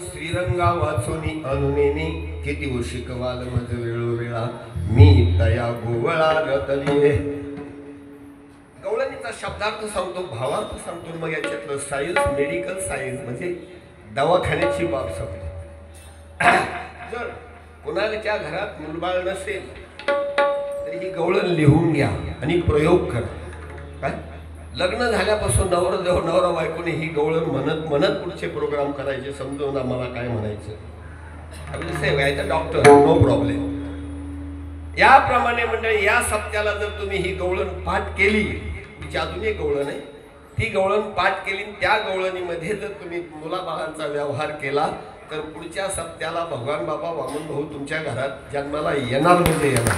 श्रीरंगा वाचोनी अनुनेनी किती शिकवाल मज वेळोवेळा मी तया गोवळा रतलिये. गवळणीचा शब्दार्थ सांगतो, भावार्थ सांगतो, मग याच्यातलं सायन्स, मेडिकल सायन्स म्हणजे दवाखान्याची बाब सांगतो. जर कोणाच्या घरात मुलबाळ नसेल तरी ही गवळण लिहून घ्या आणि प्रयोग करा. काय लग्न झाल्यापासून नवरा बायकोने ही गवळण म्हणत पुढचे प्रोग्राम करायचे, समजून आम्हाला काय म्हणायचं. Doctor no problem. याप्रमाणे मंडळी या सप्त्याला जर तुम्ही ही गवळण पाठ केली, तिची अजून एक गवळण आहे, ती गवळण पाठ केली, त्या गवळणीमध्ये जर तुम्ही मुलाबाळांचा व्यवहार केला तर पुढच्या सप्त्याला भगवान बाबा वामन भाऊ तुमच्या घरात जन्माला येणार म्हणजे येणार.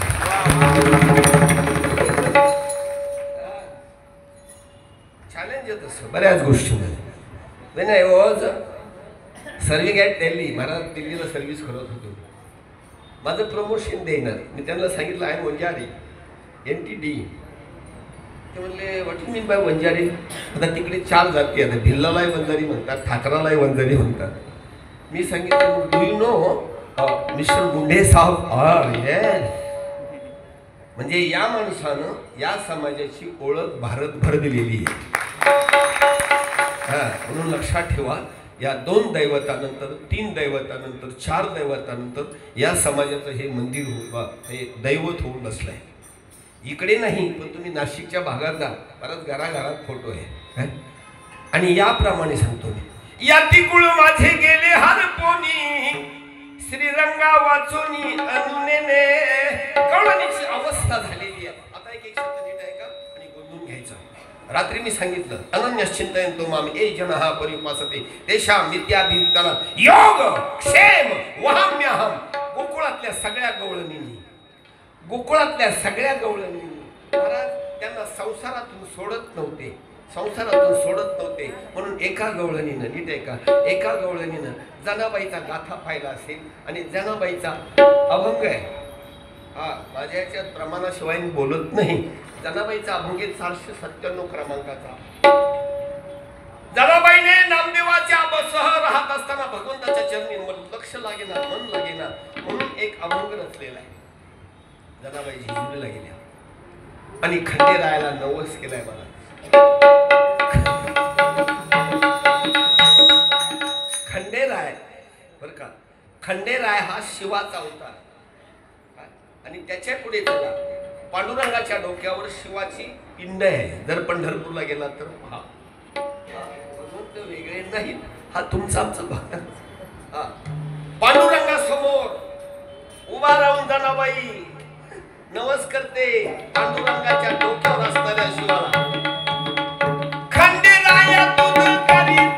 चॅलेंज आहे तसं बऱ्याच गोष्टींमध्ये. नाही वॉज सर्विंग ॲट दिल्ली. मला दिल्लीला सर्व्हिस करत होतो. माझं प्रमोशन देणार. मी त्यांना सांगितलं आहे वंजारी NTD. ते म्हणले what you mean by Vanjari. आता तिकडे 4 जाती आहेत. भिल्लालाही वंजारी म्हणतात, ठाकरालाही वंजारी म्हणतात. मी सांगितलं do you know mister Gunde साहेब. येस. म्हणजे या माणसानं या समाजाची ओळख भारतभर दिलेली आहे. म्हणून लक्षात ठेवा, या 2 दैवतानंतर 3 दैवतानंतर 4 दैवतानंतर या समाजाचं हे मंदिर हे दैवत होऊन बसलंय. इकडे नाही पण तुम्ही नाशिकच्या भागात जा, बराच घराघरात फोटो आहे. आणि याप्रमाणे सांगतो मी, या तिकुळ माझे गेले हरपोनी श्रीरंगा वाचोनी अनुनेने. कवळणीची अवस्था झालेली आहे. आता एक शब्द नीट आहे का आणि गोंधून घ्यायचा. रात्री मी सांगितलं अनन्यश्चिंतयन्तो माम ये जनः परिपासते तेषां नित्याभियुक्तानां योग क्षेम वहाम्यहम. गोकुळातल्या सगळ्या गवळणींनी महाराज त्यांना संसारातून सोडत नव्हते, म्हणून एका गवळणीनं, नीट एका गवळणीनं जनाबाईचा गाथा पाहिला असेल आणि जनाबाईचा अभंग आहे. माझ्या याच्यात प्रमाणाशिवाय बोलत नाही. जनाबाईचा अभंग 497 क्रमांकाचा. जनाबाईने नामदेवाच्या बसह राहत असताना भगवंताच्या चरणी लक्ष लागेना, मन लागेना, म्हणून एक अभंग रचलेला आहे. जनाबाई झिजूला गेल्या आणि खंडेरायाला नवस केलाय. मला खंडेराय बरं का, खंडेराय हा शिवाचा अवतार. आणि त्याच्या पुढे चला, पांडुरंगाच्या डोक्यावर शिवाची पिंड आहे. जर पंढरपूरला गेला तर पहा, वेगळे नाही. हा तुमचा आमचा भाग. पांडुरंगासमोर उभा राहून जनाबाई नवस करते पांडुरंगाच्या डोक्यावर असणाऱ्या शिवाला. खंडेराया तुझ करी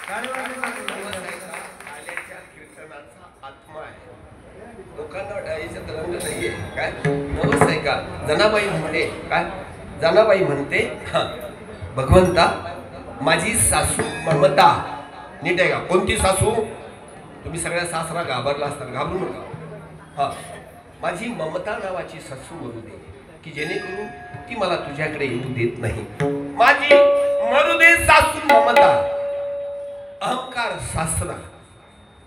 आल्याच्या कीर्तनाचा आत्मा आहे. लोकांना याच्यात रंग नाहीये. काय नवस आहे का? जनाबाई म्हणते काय? जनाबाई म्हणते हा भगवंता माझी सासू ममता. नीट आहे का? कोणती सासू? तुम्ही सगळ्या सासरा घाबरला असतात, घाबरू नका. हा माझी ममता नावाची सासू मरू दे की जेणेकरून ती मला तुझ्याकडे येऊ देत नाही. माझी मरू दे सासू ममता. अहंकार सासरा.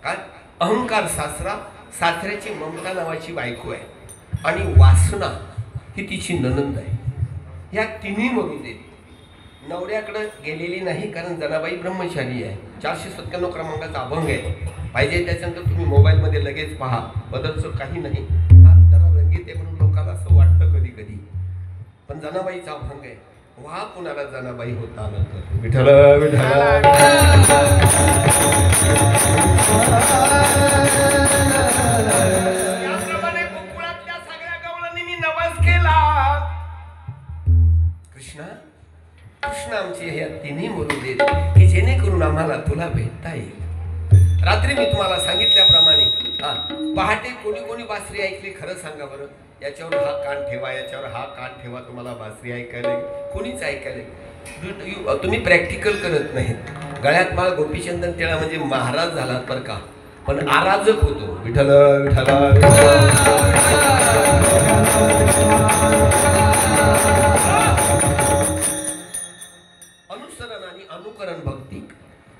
काय अहंकार सासरा? सासऱ्याची ममता नावाची बायको आहे आणि वासना ही तिची ननंद आहे. या तिन्ही मरू दे. नवऱ्याकडे गेलेली नाही कारण जनाबाई ब्रह्मचारी आहे. 497 क्रमांकाचा अभंग आहे. पाहिजे त्याच्यानंतर तुम्ही मोबाईलमध्ये लगेच पहा. बदलचं काही नाही. जरा रंगीत आहे म्हणून लोकांना असं वाटतं कधी कधी, पण जनाबाईचा अभंग आहे. वा कुणाला जनाबाई होता आलं तर विठ्ठल विठ्ठल. याप्रमाणे गोकुळातल्या सगळ्या गवळणी मी नवस केला. कृष्णा कृष्ण आमची ह्या तिन्ही मरू देत की जेणेकरून आम्हाला तुला भेटता येईल. रात्री मी तुम्हाला सांगितल्याप्रमाणे पहाटे कोणी कोणी बासरी ऐकली खरं सांगा बरं. याच्यावर हा कान ठेवा, याच्यावर हा कान ठेवा. तुम्हाला बासरी ऐकायला कोणीच ऐकायला. तुम्ही प्रॅक्टिकल करत नाहीत. गळ्यात माळ गोपीचंदन टिळा म्हणजे महाराज झालात बरं का, पण आराजक होतो. विठ्ठल विठ्ठल. अनुसरण आणि अनुकरण भक्ती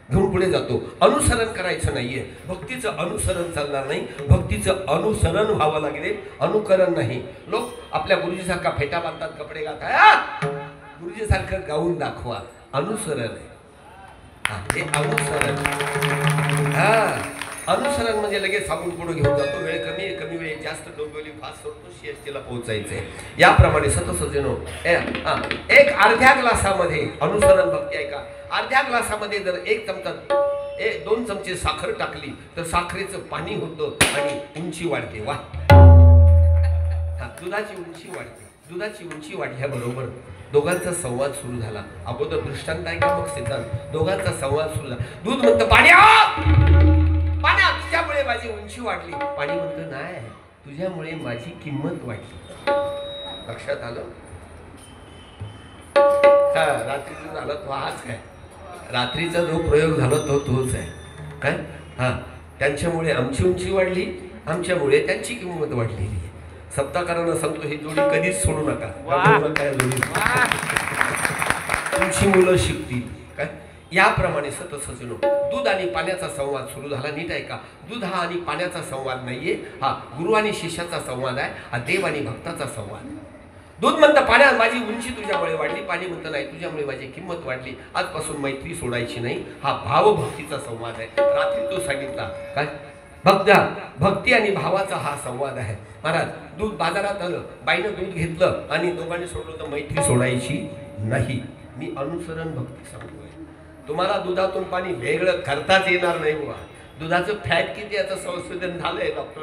घेऊन पुढे जातो. अनुसरण करायचं नाहीये, भक्तीचं अनुसरण चालणार नाही. भक्तीचं अनुसरण व्हावं लागेल, अनुकरण नाही. लोक आपल्या गुरुजीसारखा फेटा बांधतात, कपडे घालतात. गुरुजीसारखं गाऊन दाखवा. अनुसरण आहे हे अनुसरण. अनुसरण म्हणजे लगेच साबून पुढे घेऊन जातो. वेळ कमी आहे, कमी वेळ जास्त डोंबिवली फास्ट होतो. सीएसटीला पोहोचायचंय. याप्रमाणे सतसजनो एक अर्ध्या ग्लासामध्ये अनुसरण भक्ती आहे का? अर्ध्या ग्लासामध्ये जर 2 चमचे साखर टाकली तर साखरेचं पाणी होतं आणि उंची वाढते. वा दुधाची उंची वाढते. दुधाची उंची वाढल्याबरोबर दोघांचा संवाद सुरू झाला. अगोदर दृष्टांत आहे का मग सिद्धांत. दोघांचा संवाद सुरू झाला. दूध म्हणतं पाण्या पाण्या तुझ्यामुळे माझी उंची वाढली. पाणी म्हणतं नाही तुझ्यामुळे माझी किंमत वाढली. लक्षात आलं? रात्रीतून आलं तो हाच काय. रात्रीचा जो प्रयोग झाला तोच आहे काय. त्यांच्यामुळे आमची उंची वाढली, आमच्यामुळे त्यांची किंमत वाढलेली आहे. सप्ताकारांना सांगतो ही जोडी कधीच सोडू नका. तुमची मुलं शिकतील काय. याप्रमाणे सतसजनो दूध आणि पाण्याचा संवाद सुरू झाला. नीट आहे का? दूध हा आणि पाण्याचा संवाद नाहीये, हा गुरु आणि शिष्याचा संवाद आहे. हा देव आणि भक्ताचा संवाद. दूध म्हणतं पाण्या माझी उंची तुझ्यामुळे वाढली. पाणी म्हणतं नाही तुझ्यामुळे माझी किंमत वाढली. आजपासून मैत्री सोडायची नाही. हा भावभक्तीचा संवाद आहे. रात्री तो सांगितला काय. भक्ती आणि भावाचा हा संवाद आहे. महाराज दूध बाजारात आलं, बाईनं दूध घेतलं आणि दोघांनी सोडलं तर मैत्री सोडायची नाही. मी अनुसरण भक्ती सांगतोय. तुम्हाला दुधातून पाणी वेगळं करताच येणार नाही बुवा. दुधाचं फॅट किती याचं संशोधन झालंय, डॉक्टर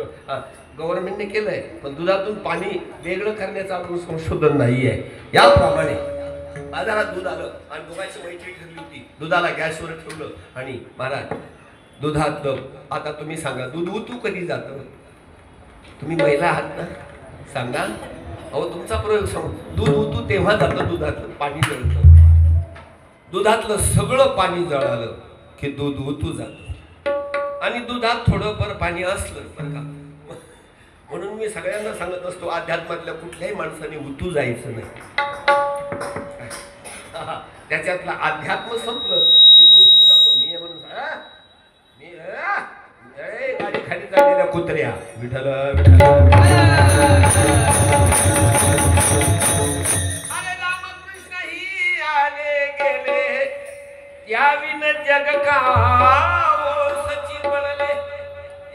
गव्हर्नमेंटने केलंय, पण दुधातून पाणी वेगळं करण्याचं अजून संशोधन नाही आहे. याप्रमाणे बाजारात दूध आलं आणि दोघांची मैत्री ठरली होती. दुधाला गॅसवर ठेवलं आणि महाराज दुधातलं आता तुम्ही सांगा दूध उतू कधी जातं? तुम्ही महिला आहात ना, सांगा. अहो तुमचा प्रयोग सांगू. दूध उतू तेव्हा जातं दुधातलं पाणी जळतं. दुधातलं सगळं पाणी जळालं की दूध उतू जातं. आणि दुधात थोडंफार पाणी असलं बरं का. म्हणून मी सगळ्यांना सांगत असतो अध्यात्मातल्या कुठल्याही माणसाने उतू जायचं नाही. त्याच्यातलं अध्यात्म संपलं की तो उतू जातो. मी म्हणून गाडी खाली चाललेल्या कुत्र्या विठ्ठल विठ्ठल. अरे रामकृष्ण ही आले गेले याविन जग का सची बनले.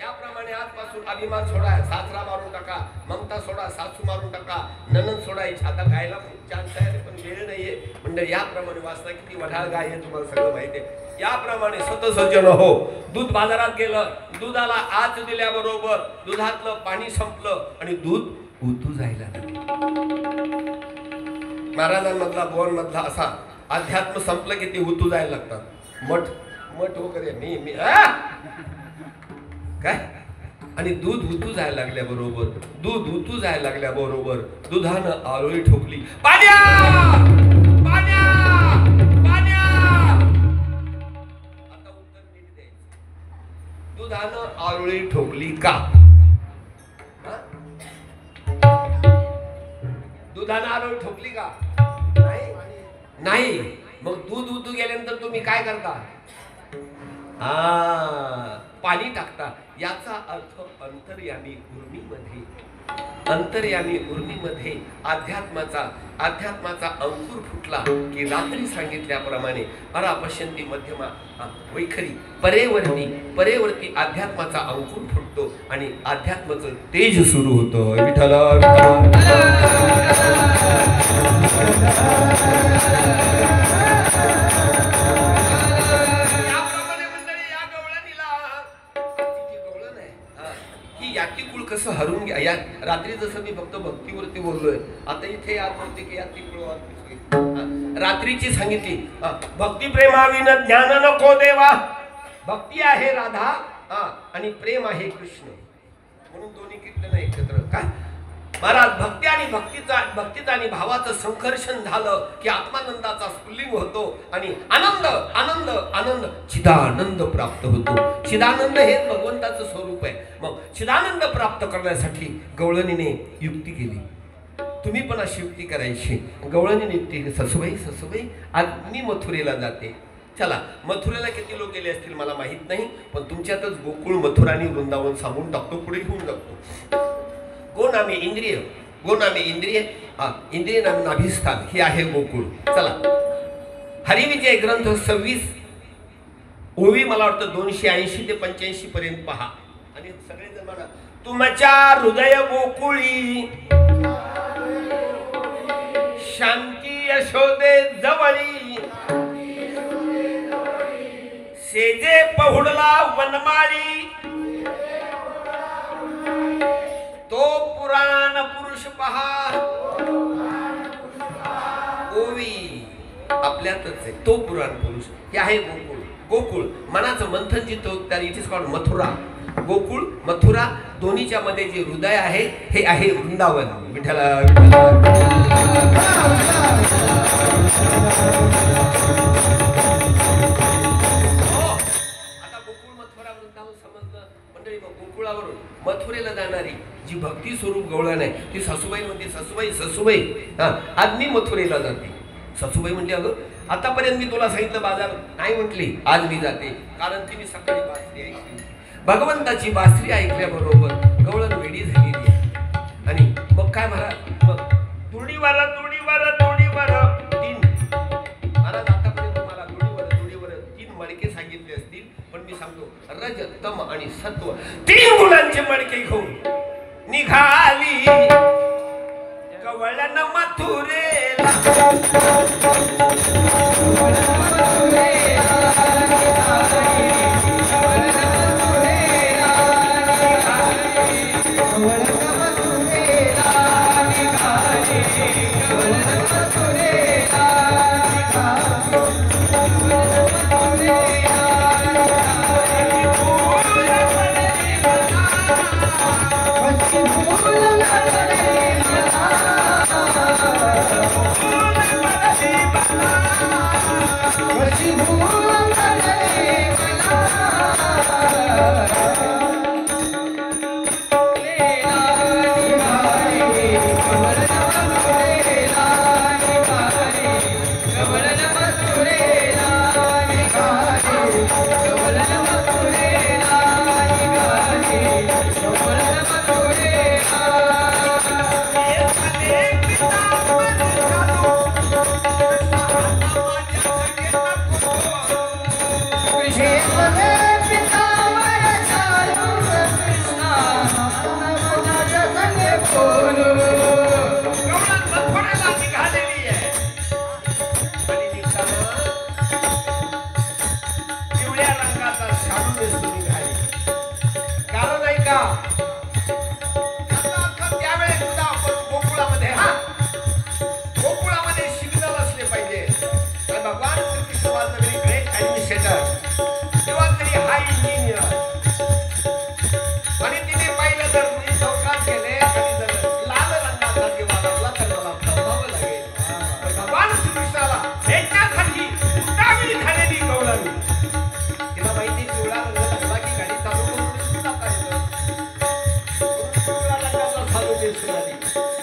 याप्रमाणे आजपासून अभिमान सोडा, सासरा मारून टाका, ममता सोडा, सासू मारून टाका, ननंद सोडायची. आता गायला खूप चान्स आहे पण वेळ नाहीये. म्हणजे याप्रमाणे वाचता किती वढाळ गाय आहे तुम्हाला सगळं माहिती आहे. याप्रमाणे सतसज्जन हो. दूध बाजारात गेलं, दुधाला आच दिल्याबरोबर दुधातलं पाणी संपलं आणि दूध उतू जायला लागलं. महाराजांमधला बोन मधला असा अध्यात्म संपलं की ते उतू जायला लागतात. मठ वगैरे मी काय. आणि दूध उतू जायला लागल्याबरोबर दुधानं आरोळी ठोकली. पाण्या पाण्या पाण्या. आता उत्तर नीट द्यायचं. दुधानं आरोळी ठोकली का? दुधानं आरोळी ठोकली का? नाही. मग दूध उतू गेल्यानंतर तुम्ही काय करता? पाणी टाकता. याचा अर्थ अंतर्यामी उर्मीमध्ये अध्यात्माचा अंकुर फुटला की रात्री सांगितल्याप्रमाणे परापश्यंती मध्यमा वैखरी परेवरती अध्यात्माचा अंकुर फुटतो आणि अध्यात्माचं तेज सुरू होतं. विठ्ठला कसं हरून घ्या. या रात्री जसं मी फक्त भक्तीवरती बोललोय, आता इथे याद होते की रात्रीची सांगितली. भक्ती प्रेमाविन ज्ञान नको देवा. भक्ती आहे राधा आणि प्रेम आहे कृष्ण, म्हणून दोन्ही कीर्तन एकत्र. काय महाराज, भक्ती आणि भक्तीचा आणि भावाचं संकर्षण झालं की आत्मानंदाचा स्फुल्लिंग होतो आणि आनंद आनंद आनंद चिदानंद प्राप्त होतो. चिदानंद हे भगवंताचं स्वरूप आहे. मग चिदानंद प्राप्त करण्यासाठी गवळणीने युक्ती केली. तुम्ही पण अशी युक्ती करायची. गवळणीने युक्ती केली. ससुबाई आज मी मथुरेला जाते. चला, मथुरेला किती लोक गेले असतील मला माहित नाही, पण तुमच्यातच गोकुळ मथुरा आणि वृंदावन सांगून टाकतो, पुढे घेऊन जातो. गो नामे इंद्रिय इंद्रिय नाम नाभिस्थान हे आहे गोकुळ. चला, हरिविजय ग्रंथ 26 ओवी मला वाटतं 280 ते 85 पर्यंत पहा. आणि सगळेजण म्हणा, तुमच्या हृदय गोकुळी शांती यशोदे जवळी सेजे पहुडला वनमाळी तो पुराण पुरुष पहा. ओवी आपल्यातच आहे तो पुराण पुरुष. हे आहे गोकुळ मनाचं मंथन जिथं होतं it is called Mathura. Gokul Mathura दोन्हीच्या मध्ये जे हृदय आहे हे आहे वृंदावन. विठ्ठला गोकुळावरून मथुरेला जाणारी जी भक्ती स्वरूप गवळण आहे ती सासूबाई म्हणते, सासूबाई आज मी मथुरेला जाते. सासूबाई म्हणते, अगं आतापर्यंत मी तुला सांगितलं बाजार नाही म्हटली, आज मी जाते. कारण ती मी सकाळी बासरी ऐकली. भगवंताची बासरी ऐकल्याबरोबर गवळण वेडी झालेली आहे. आणि मग काय महाराज, मग तुडीवर तीन महाराज आतापर्यंत मला तुडीवर 3 मडके सांगितले असतील, पण मी सांगतो रज तम आणि सत्व 3 गुणांचे मडके घेऊन निघाली गवळण मथुरेला. गोकुळामध्ये सिग्नल असले पाहिजे. भगवान Shrikrishna was a very great administrator. तेव्हा तरी हा इंजिनियर आणि तिने पाहिलं तर मी चौकात गेले आणि जर लाल रंगाचा दिवा लावला तर मला थांबावं लागेल. भगवान श्रीकृष्णाला भेटण्यासाठी उतावळी झालेली गवळण. तिला माहिती पिवळा रंग लागला की गाडी चालू करून जाता येतं. पिवळा रंगाचा चालू दिसून आली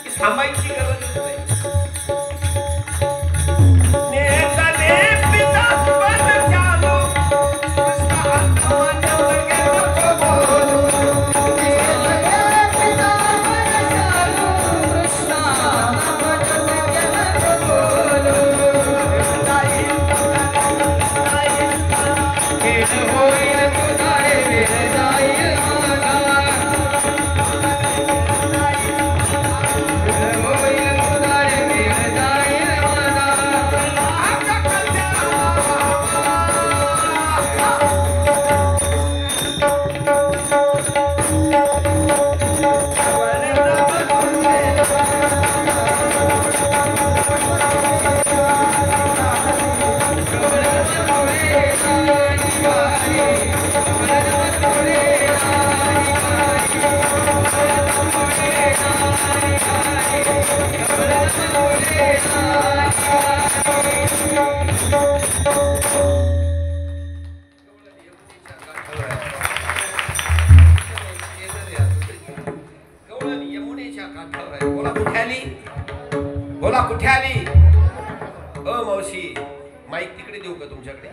की थांबायची गरजच नाही. बोला कुठे आली? मावशी माईक तिकडे देऊ का तुमच्याकडे?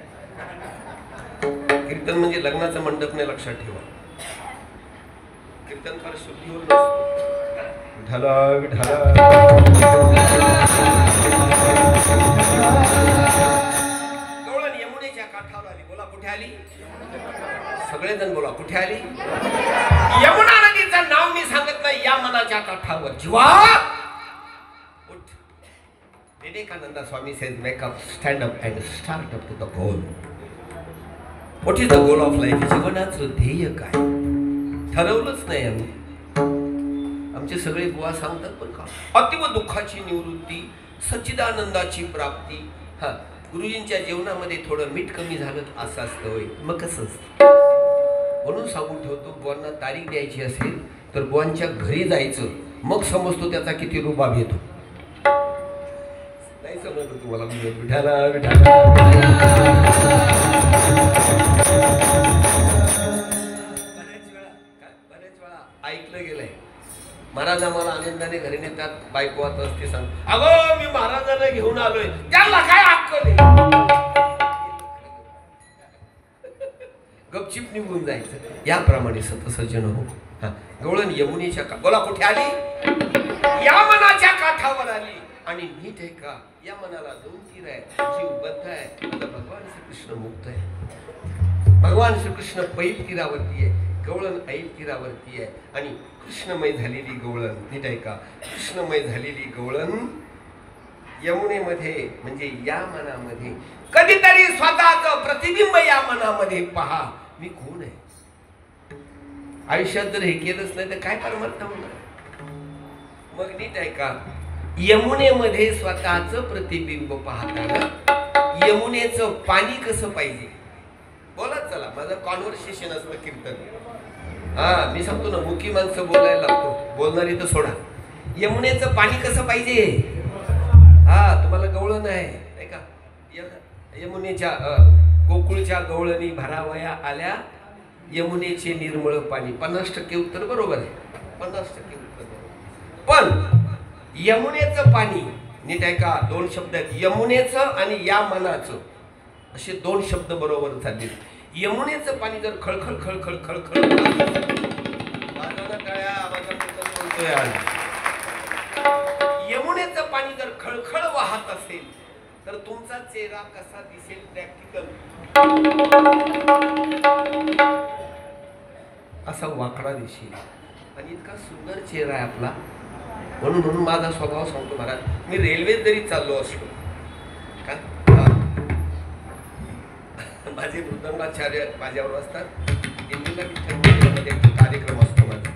कीर्तन म्हणजे लग्नाचं मंडप नाही, लक्षात ठेवा. कीर्तन फार शुद्धीवर ढाला गवळण यमुनेच्या काठावर आली. बोला कुठे आली? सगळेजण बोला कुठे आली? यमुना नदीचं नाव मी सांगत नाही. या मनाच्या काठावर जीवा उठ. Vivekananda Swami says wake up, stand up and start up to the goal. What is the goal of life? जीवनाचं ध्येय काय? ठरवलंच नाही आम्ही. आमचे सगळे बुवा सांगतात पण का अतीव दुःखाची निवृत्ती, सच्चिदानंदाची प्राप्ती. हा, गुरुजींच्या जीवनामध्ये थोडं मीठ कमी झालं असं असतं होय. मग कसं असतं म्हणून सांगून ठेवतो. बुवांना तारीख द्यायची असेल तर बुवांच्या घरी जायचं, मग समजतो त्याचा किती रुबाब येतो. नाही समजलं तुम्हाला? विठाला विठाला बऱ्याच वेळा ऐकलं गेलंय. महाराज आम्हाला आनंदाने घरी नेतात, बायको आता असते सांग अगं मी महाराजांना घेऊन आलोय, त्याला काय अक्कल आहे? गपचिप निघून जायचं. याप्रमाणे सतसज्जन हो. हा, गवळण यमुनेच्या बोला कुठे आली? या मनाच्या काठावर आली. आणि नीट आहे का? या मनाला दोन तीर आहे, जीव बद्ध आहे. आता भगवान श्रीकृष्ण मुक्त आहे. भगवान श्रीकृष्ण पैल तीरावरती आहे, गवळण ऐल तीरावरती आहे. आणि कृष्णमय झालेली गवळण नीट आहे का? कृष्णमय झालेली गवळण यमुनेमध्ये म्हणजे या मनामध्ये कधीतरी स्वतःचं प्रतिबिंब या मनामध्ये पहा. मी कोण आहे? आयुष्यात जर हे केलंच नाही तर काय परमार्थ होणार? मग नीट आहे का? यमुनेमध्ये स्वतःचं प्रतिबिंब पाहताना यमुनेचं पाणी कसं पाहिजे? बोला चला, माझं कॉन्व्हर्सेशन असलं कीर्तन. हा, मी सांगतो ना, मुकी माणसं बोलायला लागतो, बोलणारी तर सोडा. यमुनेचं पाणी कसं पाहिजे? हा, तुम्हाला गवळण आहे का? यमुनेच्या गोकुळच्या गवळणी भरावया आल्या, यमुनेचे निर्मळ पाणी. 50% उत्तर बरोबर आहे. 50% उत्तर बरोबर. पण यमुनेचं पाणी नीट आहे का? दोन शब्द आहेत, यमुनेचं आणि या मनाचं, असे दोन शब्द बरोबर झाले. यमुनेचं पाणी जर खळखळ खळखळ खळखळ यमुनेचं पाणी जर खळखळ वाहत असेल तर तुमचा चेहरा कसा दिसेल? प्रॅक्टिकल असा वाकडा दिसेल. आणि इतका सुंदर चेहरा आहे आपला. म्हणून माझा स्वभाव सांगतो महाराज, मी रेल्वेत जरी चाललो असलो का, माझे मृदंगाचार्य माझ्यावर असतात. दिल्लीला विठ्ठल कार्यक्रम असतो माझा.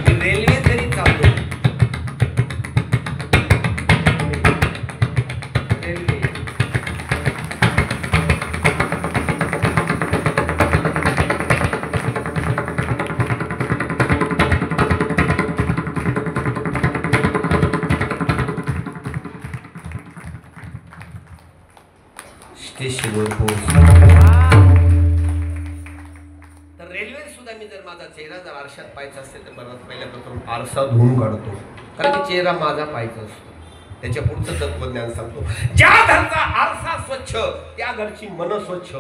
मी रेल्वेत जरी चाललो, रेल्वे माझा चेहरा जर आरशात पाहायचा असेल तर बराच पहिल्यापासून आरसा धुवून काढतो, कारण की चेहरा माझा पाहायचा असतो. त्याच्या पुढचं तत्वज्ञान सांगतो, ज्या घरचा आरसा स्वच्छ त्या घरची मन स्वच्छ.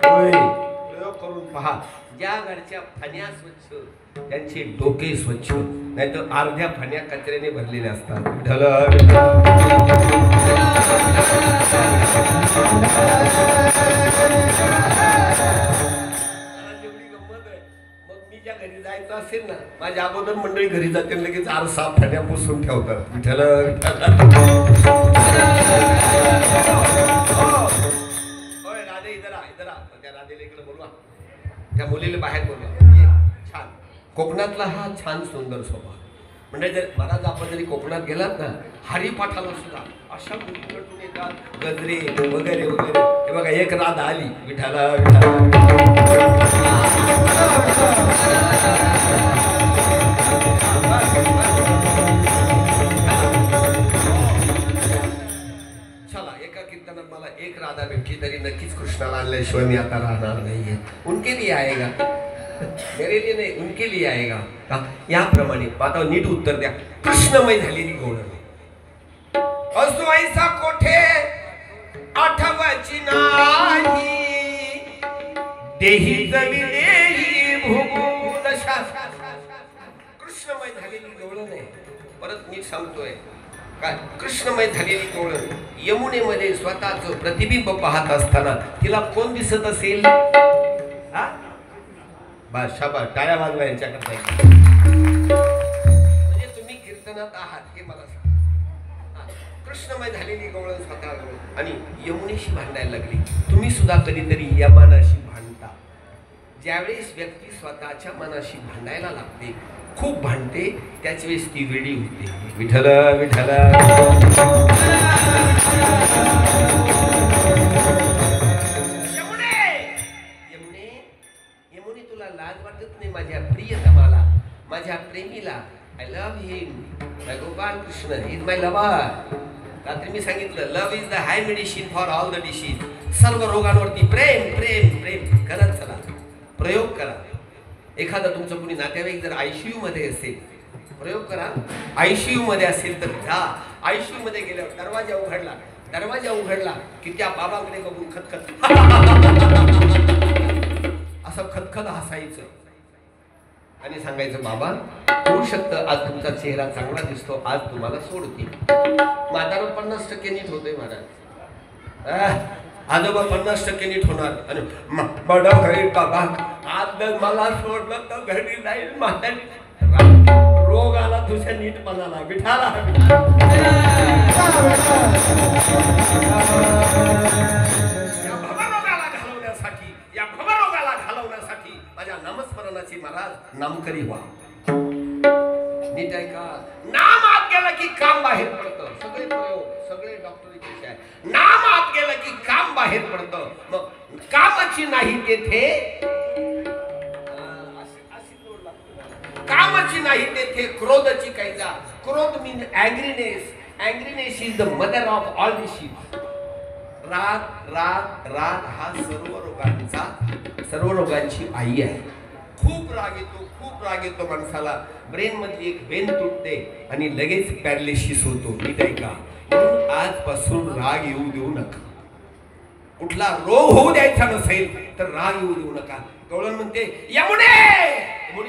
प्रयोग करून पहा, ज्या घरच्या फण्या स्वच्छ त्यांचे डोके स्वच्छ, नाही तर अर्ध्या फण्या कचऱ्याने भरलेल्या असतात. मग मी ज्या घरी जायचं असेल ना, माझ्या अगोदर मंडळी घरी जाते, लगेच आरसा फण्या पुसून ठेवतात. विठ्ठल राधे इधर आ, इधर आ. त्या राधेला इकडे बोलवा, त्या मुलीला बाहेर बोलवा. छान कोकणातला हा छान सुंदर स्वभाव. म्हणजे जर महाराज आपण जरी कोकणात गेलात ना, हरिपाठाला सुद्धा अशा मुली भेटून येतात, गजरे वगैरे वगैरे. हे बघा, एक राधा आली, विठाला चला. एका कीर्तनात मला एक राधा भेटली तरी नक्कीच कृष्णाला आणल्याशिवाय मी आता राहणार नाहीये. उनके लिए आएगा, मेरे लिए नहीं, उनके लिए आएगा. का याप्रमाणे आता नीट उत्तर द्या. कृष्णमय झालेली गौण असो ऐसा कोठे आठवाची नाही, देही जमिलेही भूगोल शास्त्र. कृष्णमय झालेली गौण नाही. परत नीट सांगतोय काय, कृष्णमय झालेली गौण यमुनेमध्ये स्वतःच प्रतिबिंब पाहत असताना तिला कोण दिसत असेल? शाबास, टाळ्या वाजवा यांच्याकडे. म्हणजे तुम्ही कीर्तनात आहात हे मला सांगा. कृष्णमय झालेली गवळण स्वतः आणि यमुनेशी भांडायला लागली. तुम्ही सुद्धा कधीतरी या मनाशी भांडता. ज्यावेळेस व्यक्ती स्वतःच्या मनाशी भांडायला लागते, खूप भांडते, त्याच वेळेस ती वेडी होते. विठ्ठल विठ्ठल. लाज वाटत नाही माझ्या प्रियतमाला, माझ्या प्रेमीला. I love him, my Gopal Krishna is my lover. रात्री मी सांगितलं, love is the high medicine for all the disease. सर्व रोगांवरती प्रेम प्रेम प्रेम करत चला, प्रयोग करा. एखादा तुमचं कुणी नातेवाईक जर ICU मध्ये असेल, प्रयोग करा. ICU मध्ये असेल तर जा. ICU मध्ये गेल्यावर दरवाजा उघडला की त्या बाबाकडे बघून खतखत असं खतखत हसायचं आणि सांगायचं, बाबा होऊ शकतं आज तुमचा चेहरा चांगला दिसतो, आज तुम्हाला सोडते. म्हातारा 50% नीट होतोय महाराज. आजोबा 50% नीट होणार आणि बडा घरी बाबा आज जर मला सोडलं तर घरी जाईल म्हातारी. रोग आला तुझ्या नीटपणाला. विठाला माझ्या नामस्मरणाची महाराज नामकरी व्हा. नीट आहे का? नाम आत गेलं की काम बाहेर पडतं. सगळे प्रयोग, सगळे डॉक्टरीचे आहे. नाम आत गेलं की काम बाहेर पडतं. मग कामाची नाही तेथे, कामाची नाही तेथे क्रोधाची कैजा. क्रोध mean angriness. Angriness is the mother of all disease. राग राग राग हा सर्व रोगांची आई आहे. खूप राग येतो माणसाला. ब्रेन मधली एक वेन तुटते आणि लगेच पॅरालिसिस होतो. नीट आहे का? म्हणून आजपासून राग येऊ देऊ नका. कुठला रोग होऊ द्यायचा नसेल तर राग येऊ देऊ नका. गवळण म्हणते, यमुने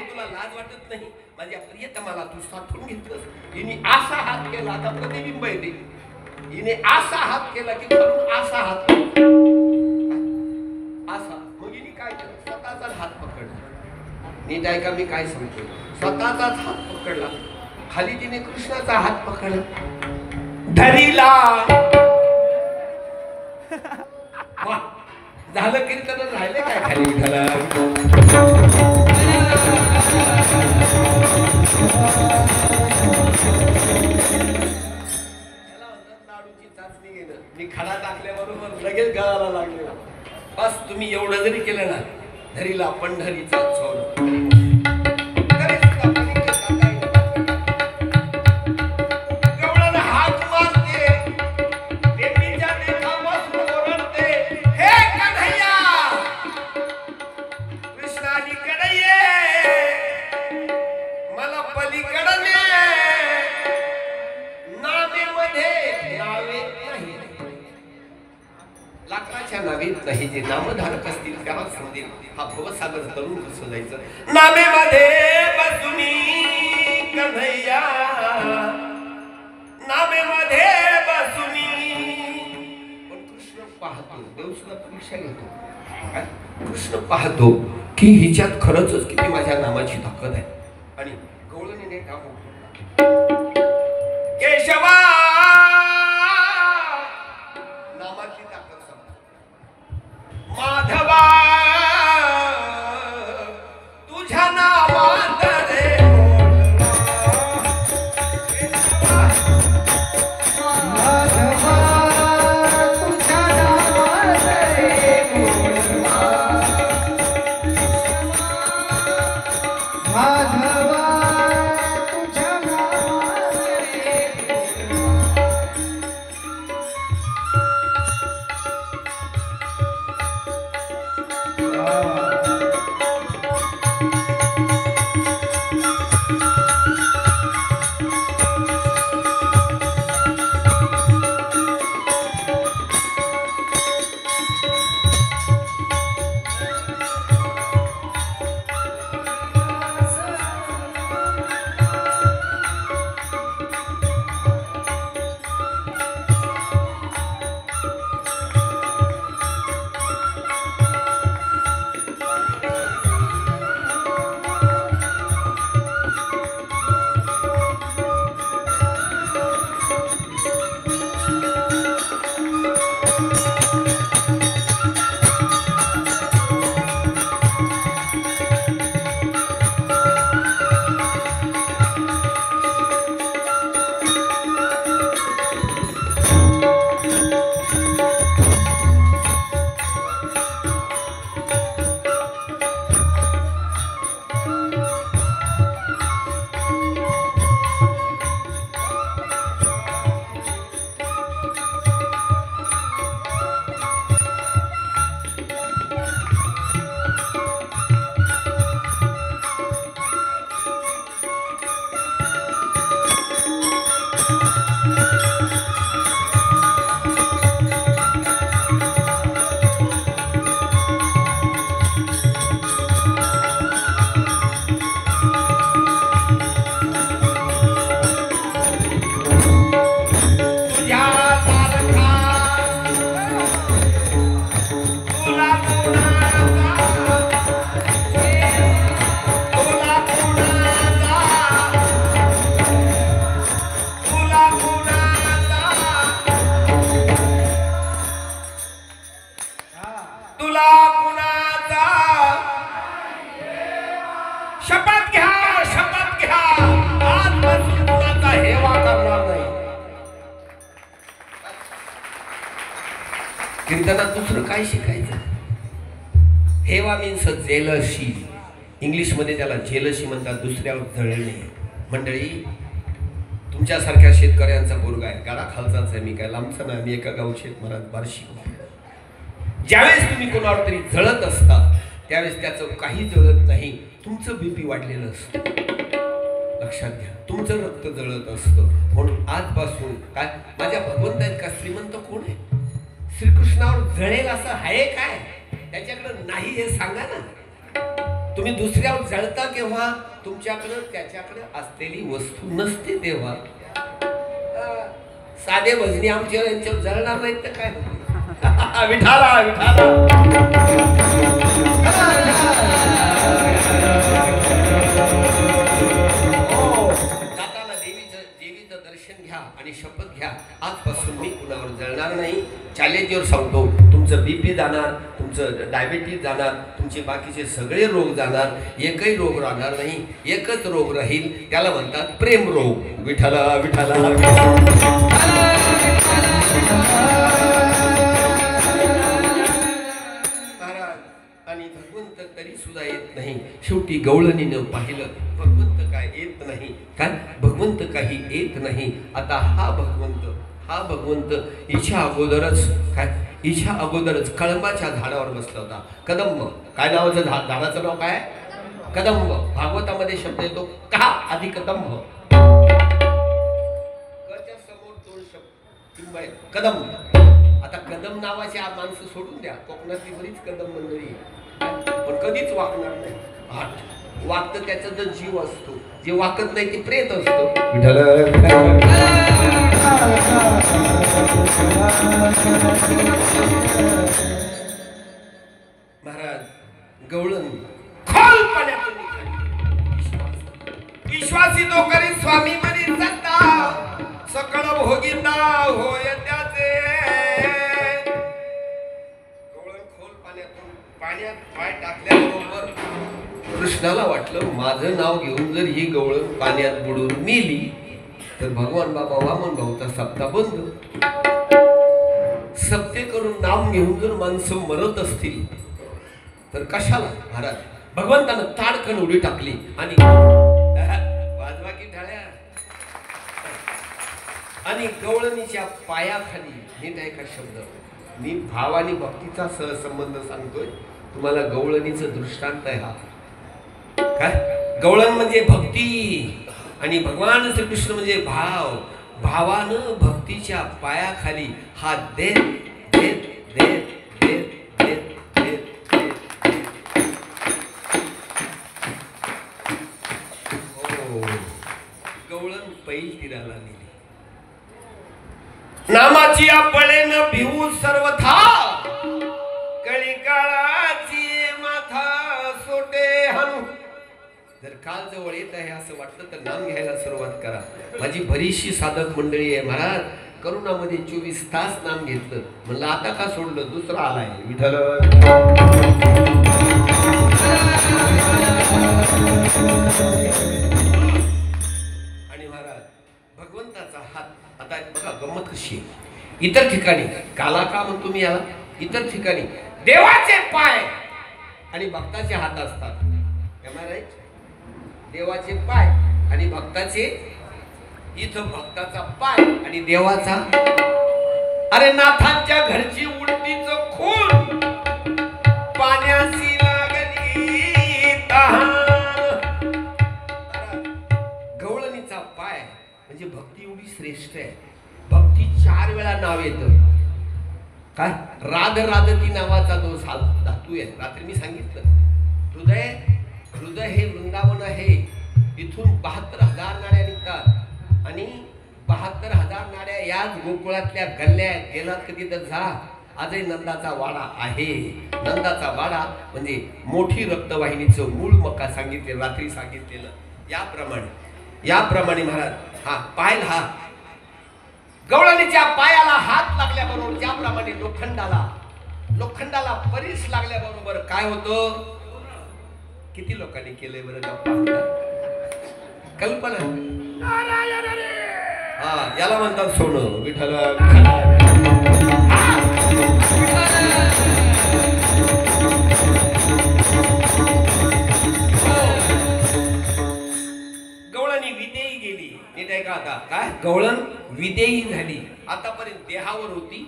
तुला लाज वाटत नाही? माझ्या प्रियतमाला तू साठवून घेतलंस. हिने असा हात केला, आता प्रतिबिंब येते. हिने असा हात केला की असा हात असा. मग हिने काय केलं? स्वतःचाच हात पकडला. नीट आहे का मी काय सांगतो? स्वतःचाच हात पकडला. खाली तिने कृष्णाचा हात पकडला. धरीला. झालं कीर्तन, राहिले काय खाली विठाला? लाडूची चाचणी घेणं. मी खडा टाकल्याबरोबर लगेच गळाला लागले. बस तुम्ही एवढं जरी केलं ना, धरीला पंढरीचा सोड. कृष्णाजी कन्हैया जे नामधारक असतील त्यालाच समजेल हा भवसागर तरुण कसं जायचं. नामेमध्ये बसुनी कन्हैया, नामेमध्ये बसुनी. पण कृष्ण पाहतो, देव सुद्धा परीक्षा घेतो. कृष्ण पाहतो की हिच्यात खरंच किती माझ्या नामाची ताकद आहे. आणि गवळणीने का केशवा नामाची ताकद सांगतो. माधवा तुझ्या नामात रे कीर्तनात दुसरं काय शिकायचं. हेवा मीन्स जेलशी. इंग्लिशमध्ये त्याला जेलशी म्हणतात, दुसऱ्यावर जळणे. मंडळी, तुमच्यासारख्या शेतकऱ्यांचा पोरगा आहे, गाडा खालचाच आहे, मी काय लांबचा नाही, मी एका गावचे महाराज बार्शी. ज्यावेळेस तुम्ही कोणावर तरी जळत असता त्यावेळेस त्याचं काही जळत नाही, तुमचं बीपी वाढलेलं असतं. लक्षात घ्या, तुमचं रक्त जळत असतं. म्हणून आजपासून काय माझ्या भगवंत आहेत का श्रीमंत कोण आहे? श्रीकृष्णावर जळेल असं आहे काय? त्याच्याकडे नाही हे सांगा ना. तुम्ही दुसऱ्यावर जळता केव्हा? तुमच्याकडे त्याच्याकडे असलेली वस्तू नसते तेव्हा. साधे भजनी आमच्या यांच्यावर जळणार नाहीत तर काय? विठाला विठाला आणि शपथ घ्या, आजपासून मी कुणावर जळणार नाही. चॅलेंजवर सांगतो, तुमचं बीपी जाणार, तुमचं डायबिटीज जाणार, तुमचे बाकीचे सगळे रोग जाणार, एकही रोग राहणार नाही. एकच रोग राहील, त्याला म्हणतात प्रेम रोग. विठाला विठाला आणि भगवंत तरी सुद्धा येत नाही. शेवटी गवळणीनं पाहिलं, भगवंत काय येत नाही, काय भगवंत काही येत नाही. आता हा भगवंत इच्छा अगोदरच काय, इच्छा अगोदरच कळंबाच्या झाडावर बसला होता. कदंब, काय नावाचं झाडाचं नाव काय? कदंब. भागवतामध्ये शब्द येतो का आधी कदंब, कच्या समोर दोन शब्द कदंब. आता कदम नावाची माणसं सोडून द्या, कोकणातली बरीच कदम मंडळी पण कधीच वाकणार नाही. वाकतं त्याचा तर जीव असतो, जे वाकत नाही ते प्रेत असतो. महाराज गवळण खोल पाण्यातून विश्वासी तो करी स्वामी मनी सत्ता सकळ भोगिता होय त्याचे. गवळण खोल पाण्यातून पाण्यात पाय टाकल्याबरोबर कृष्णाला वाटलं माझं नाव घेऊन जर ही गवळण पाण्यात बुडून मेली तर भगवान बाबा वामन भाऊचा सप्ता बंद. सप्ते करून नाम घेऊन जर माणसं मरत असतील तर कशाला. महाराज भगवंतानं ताडकन उडी टाकली आणि वाजवा की टाळ्या. आणि गवळणीच्या पायाखाली नीट आहे का शब्द, मी भाव आणि भक्तीचा सहसंबंध सांगतोय तुम्हाला. गवळणीचं दृष्टांत आहे हा. काय गवळण म्हणजे भक्ती आणि भगवान श्रीकृष्ण म्हणजे भाव. भावानं भक्तीच्या पायाखाली हात देत देत देत देत देत देत गवळण पैल तीराला नेली. नामाची आपळेन भिवू सर्वथा कळी काळाची माथा सोटे हनु. जर काल जवळ येत आहे असं वाटलं तर नाम घ्यायला सुरुवात करा. माझी बरीचशी साधक मंडळी आहे. महाराज करोनामध्ये 24 तास नाम घेतलं, म्हणलं आता का सोडलं, दुसरा आलाय विठ्ठल. आणि महाराज भगवंताचा हात आता बघा गंमत कशी आहे. इतर ठिकाणी काला का म्हणतो मी याला, इतर ठिकाणी देवाचे पाय आणि भक्ताचे हात असतात. देवाचे पाय आणि भक्ताचे, इथं भक्ताचा पाय आणि देवाचा. अरे नाथांच्या घरची उलटीच खून पाण्याशी लागली तहान. गवळणीचा पाय म्हणजे भक्ती एवढी श्रेष्ठ आहे. भक्ती 4 वेळा नाव येतं. काय राध राधती नावाचा जो धातू आहे, रात्री मी सांगितलं. हृदय हे वृंदावन आहे. इथून 72,000 नाड्या निघतात आणि 72,000 नाड्या याच गोकुळातल्या गल्ल्या गेलात कधी तर जा. आजही नंदाचा वाडा आहे. नंदाचा वाडा म्हणजे मोठी रक्तवाहिनीचं मूळ मक्का सांगितले, रात्री सांगितलेलं. याप्रमाणे महाराज हा पाय, हा गवळणीच्या पायाला हात लागल्याबरोबर ज्याप्रमाणे लोखंडाला परीस लागल्याबरोबर काय होतं. किती लोकांनी केलंय बरं कल्पना. हा याला म्हणतात सोनं विठ्ठल. गवळणी विदेही गेली. नीट आहे का आता. काय गवळण विदेही झाली. आतापर्यंत देहावर होती.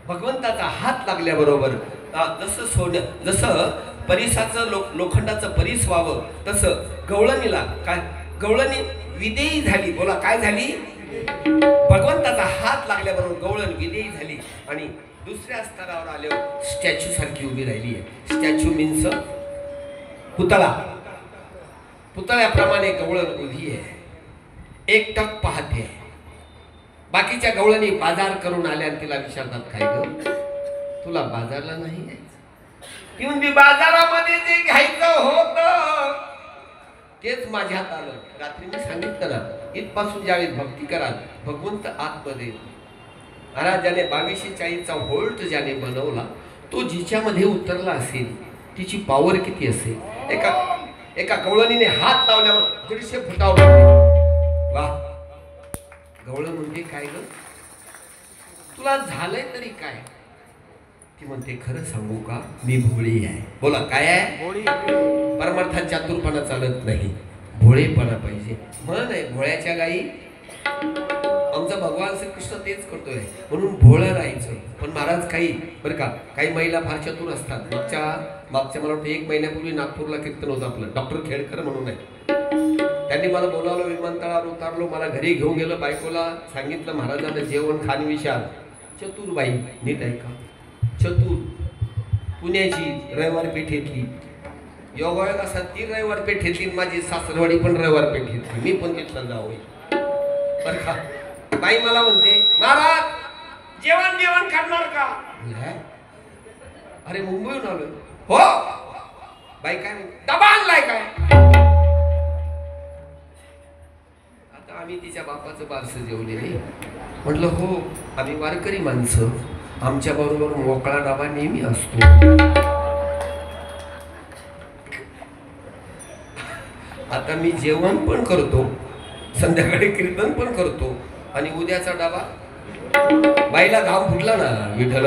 भगवंताचा हात लागल्याबरोबर जसं परिसाचं लोखंडाचं परीस व्हावं तसं गवळणीला काय, गवळणी विदेही झाली. बोला काय झाली. भगवंताचा हात लागल्याबरोबर गवळण विदेही झाली आणि दुसऱ्या स्तरावर आल्यावर स्टॅच्यू सारखी उभी राहिली आहे. स्टॅच्यू मीन्स पुतळ्याप्रमाणे गवळण उभी आहे. एकटक पाहते. बाकीच्या गवळणी बाजार करून आल्या आणि तिला विचारतात काय ग तुला बाजारला नाही यायचं. ती म्हणते बाजारामध्ये जे घ्यायचं होतं तेच माझ्यात आलं. रात्री मी सांगितलं ना, इथपासून ज्यावेळी भक्ती कराल भगवंत आतमध्ये. महाराज ज्याने 2240चा व्होल्ट ज्याने बनवला तो जिच्यामध्ये उतरला असेल तिची पॉवर किती असेल. एका गवळणीने हात लावल्यावर 150 फुटावर. वा गवळण म्हणते काय ग तुला झालंय तरी काय. ती म्हणते खरं सांगू का मी भोळी आहे. बोला काय आहे. भोळी. परमार्थात चातुरपणा चालत नाही, भोळेपणा पाहिजे. म्हण आहे भोळ्याच्या गाई. आमचा भगवान श्रीकृष्ण तेच करतोय म्हणून भोळं राहायचं. पण महाराज काही बरं का काही महिला फार चतुर असतात. मागच्या मला वाटतं 1 महिन्यापूर्वी नागपूरला कीर्तन होतं आपलं. डॉक्टर खेडकर म्हणून आहे. त्यांनी मला बोलावलं, विमानतळावर उतारलो, मला घरी घेऊन गेलं. बायकोला सांगितलं महाराजांना जेवण खान विचार चतुरबाई, नीट ऐका, चतुर, पुण्याची, रविवार पेठेतली. योगायोग असा ती रविवार पेठेतली, माझी सासरवाडी पण रविवार पेठेतली, मी पण तिथला जावं बर का. बाई मला म्हणते, महाराज जेवण करणार का? अरे मुंबईहून आलो. हो. बाई काय डबा आणलाय काय? आता आम्ही तिच्या बापाचं बारसं जेवले नाही. म्हटलं हो, आम्ही वारकरी माणसं, आमच्या बरोबर मोकळा डबा नेहमी असतो. आता मी जेवण पण करतो, संध्याकाळी कीर्तन पण करतो, आणि उद्याचा डबा. बाईला घाम फुटला ना, विठ्ठल.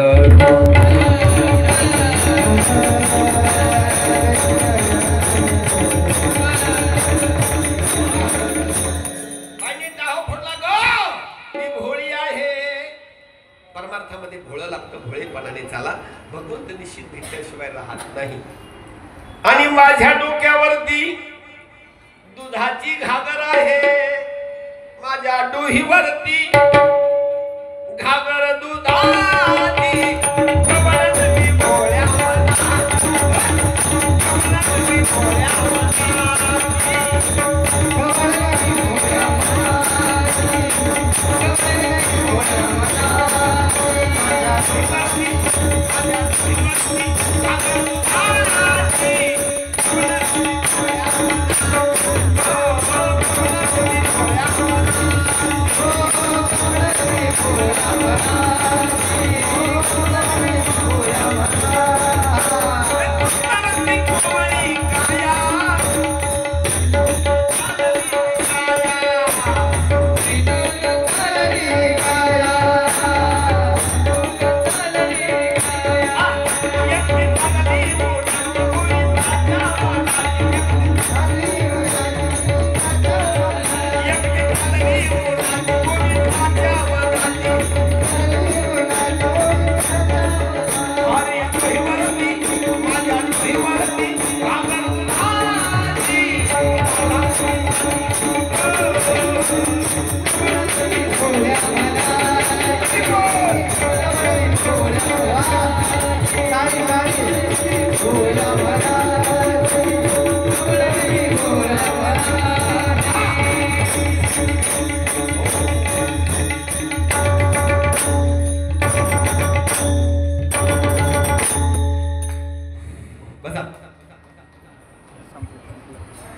परमार्थामध्ये भोळं लागतं, भोळेपणाने चाला, भगवंत निश्चित भेटल्याशिवाय राहत नाही. आणि माझ्या डोक्यावरती दुधाची घागर आहे, माझ्या डोहीवरती घागर दुधाची.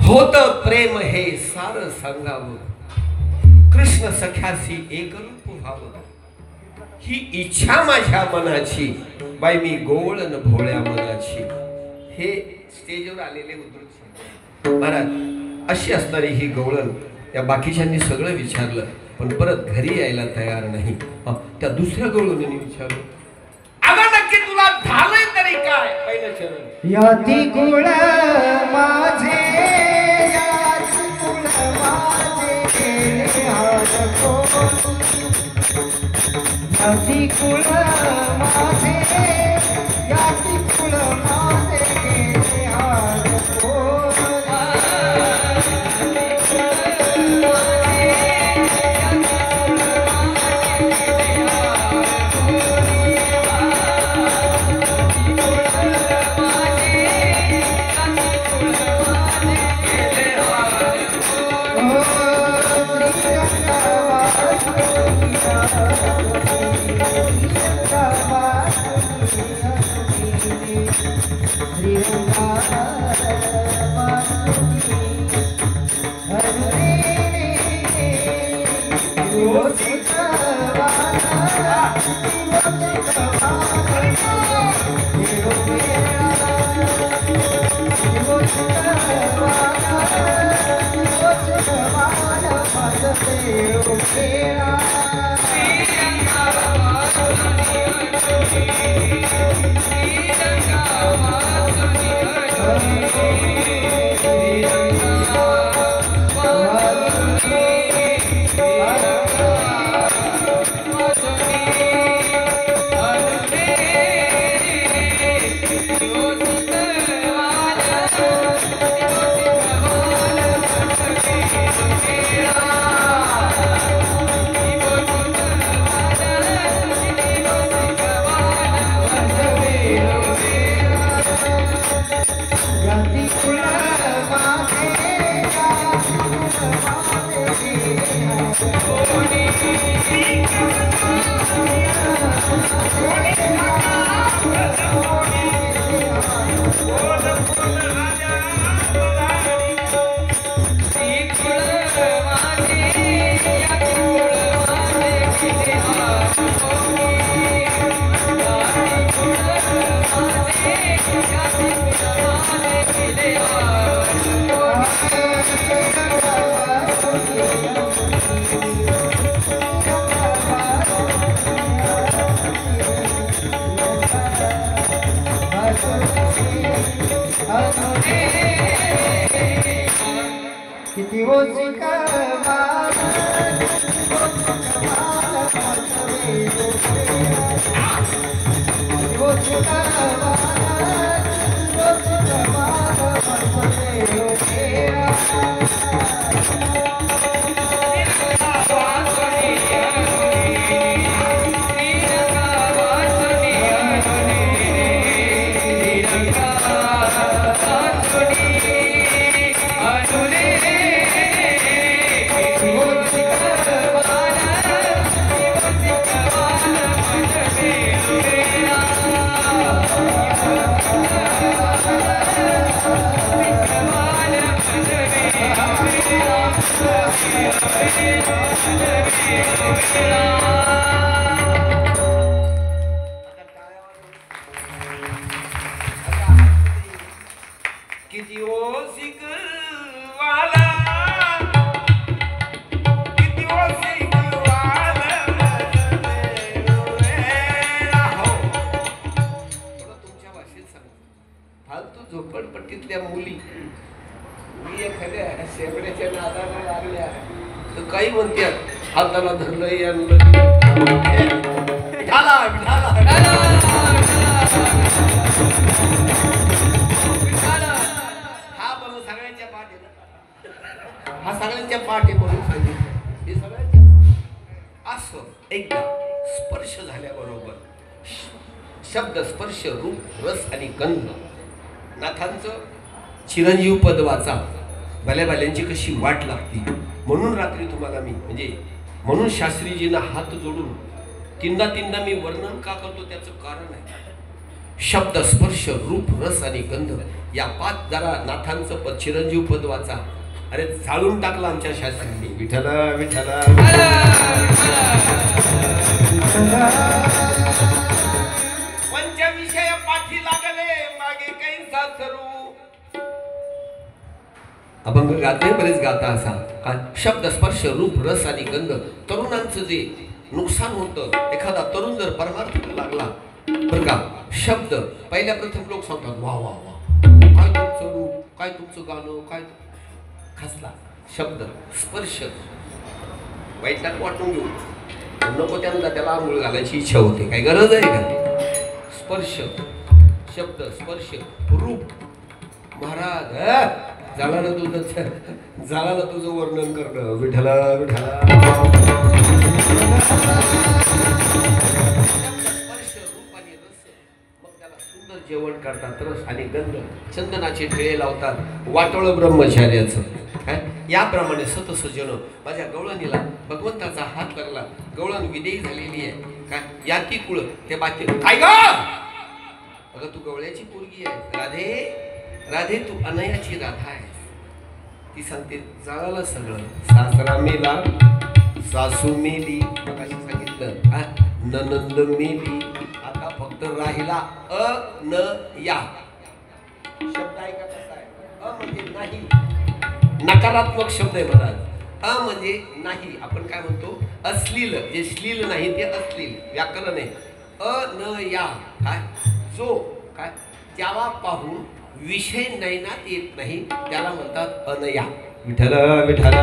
होत प्रेम हे सार सांगावं, कृष्ण सख्यासी एक रूप व्हावं, ही इच्छा माझ्या मनाची, बाई मी गोवळण भोळ्या मनाची. हे स्टेजवर आलेले उद्धव महाराज अशी असणारी ही गवळण. त्या बाकीच्यांनी सगळं विचारलं, पण परत घरी यायला तयार नाही. त्या दुसऱ्या गवळणीने विचारलं, अगं नक्की तुला झालंय तरी काय? पहिलं चरण, याती कुळ माझे, याती कुळ माझे, याती कुळ माझे, याती कुळ माझे. किती ओसिका किती ओसिक वाला किती ओसिक वाला हो थोडं तुमच्या भाषेत सांग. फालतू झोपडपट्टीतल्या मुली एखाद्या शेवड्याच्या नादाला लागल्या तर काही म्हणतात हाताला धरलं आणलं ढाला हा सगळ्यांच्या पाठ आहे म्हणून सांगितलं हे सगळ्यांच्या असं एकदा स्पर्श झाल्याबरोबर शब्द स्पर्श रूप रस आणि गंध नाथांचं चिरंजीव पद वाचा भल्या भल्यांची कशी वाट लागती. म्हणून रात्री तुम्हाला मी म्हणजे म्हणून शास्त्रीजींना हात जोडून तीनदा मी वर्णन का करतो त्याचं कारण आहे. शब्द स्पर्श रूप रस आणि गंध या 5 जरा नाथांचं पद चिरंजीव पद वाचा. अरे झाळून टाकला आमच्या शास्त्रींनी विठ्ठला विठ्ठला पंचविषय पाठी लागले मागे काही सासरू. अभंग गाते बरेच गाता असा काय शब्द स्पर्श रूप रस आणि गंध. तरुणांचं जे नुकसान होतं एखादा तरुण जर परमार्थाला लागला बरं का शब्द पहिल्या प्रथम लोक सांगतात वा वा वा काय तुमचं रूप काय तुमचं गाणं काय खसला. शब्द स्पर्श वाईटात वाटून घेऊ नको त्यांना त्याला आंघोळ घालायची इच्छा होते. काय गरज आहे का. स्पर्श शब्द स्पर्श रूप महाराज झाला ना तुझं वर्णन करणं विठ्ठला विठ्ठला. स्पर्श रूप आणि रस मग त्याला सुंदर जेवण करतात. रस आणि गंध चंदनाचे ठेळे लावतात वाटोळ ब्रह्मचार्याचं. याप्रमाणे सतसजन माझ्या गवळणीला भगवंताचा हात लागला. गवळण विदेयी झालेली आहे काय याती कुळ ते बाकी काय ग अगं तू गवळ्याची पोरगी आहे राधे राधे तू अनयाची राधा आहे. ती सांगते जाळालं सगळं सासरा मेला सासू मेली मगाशी सांगितलं ननंद मेली आता फक्त राहिला न या. शब्द आहे का कसा आहे. म्हणजे नाही नकारात्मक शब्द आहे महाराज. म्हणजे नाही आपण काय म्हणतो अश्लील जे श्लील नाही ते अश्लील व्याकरण आहे. न या काय जो काय त्याला पाहून विषय नयनात येत नाही त्याला म्हणतात अनया. विठ्ठल विठ्ठल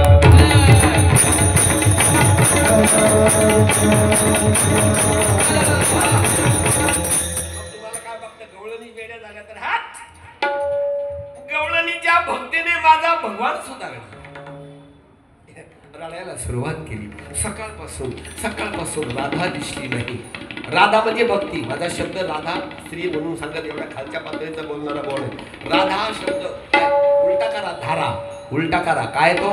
तुम्हाला काय बघतं गवळणी वेड्या झाल्या तर हात गवळणीच्या भक्तीने माझा भगवान सुधारला. रडायला सुरुवात केली. सकाळपासून राधा दिसली नाही. राधा म्हणजे भक्ती. माझा शब्द राधा स्त्री म्हणून सांगत एवढ्या खालच्या पातळीचा बोलणारा बोल आहे. राधा शब्द उलटा करा धारा उलटा करा काय तो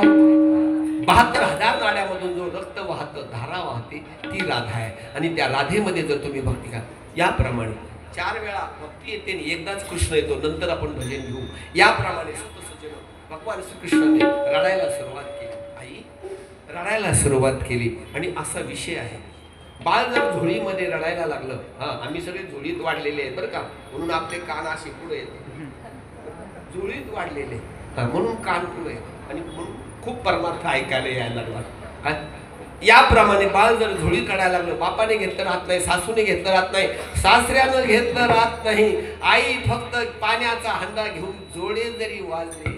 72,000 नाड्यामधून जो रक्त वाहत धारा वाहते ती राधा आहे. आणि त्या राधेमध्ये जर तुम्ही भक्ती करा याप्रमाणे 4 वेळा भक्ती येते आणि एकदाच कृष्ण येतो, नंतर आपण भजन घेऊ. याप्रमाणे सतसजन भगवान श्रीकृष्णाने रडायला सुरुवात केली. आई रडायला सुरुवात केली आणि असा विषय आहे. बाळ जर झोळीमध्ये रडायला लागलं, आम्ही सगळे झोळीत वाढलेले आहेत बरं का, म्हणून आपले कान असे पुढे आहेत, झोळीत वाढलेले म्हणून कान पुढे आणि म्हणून खूप परमार्थ ऐकायला यायला लागला. याप्रमाणे बाळ जर झोळीत रडायला लागलं, बापाने घेतलं राहत नाही, सासूने घेतलं राहत नाही, सासऱ्यानं घेतलं राहत नाही, आई फक्त पाण्याचा हंडा घेऊन जोडे जरी वाजले,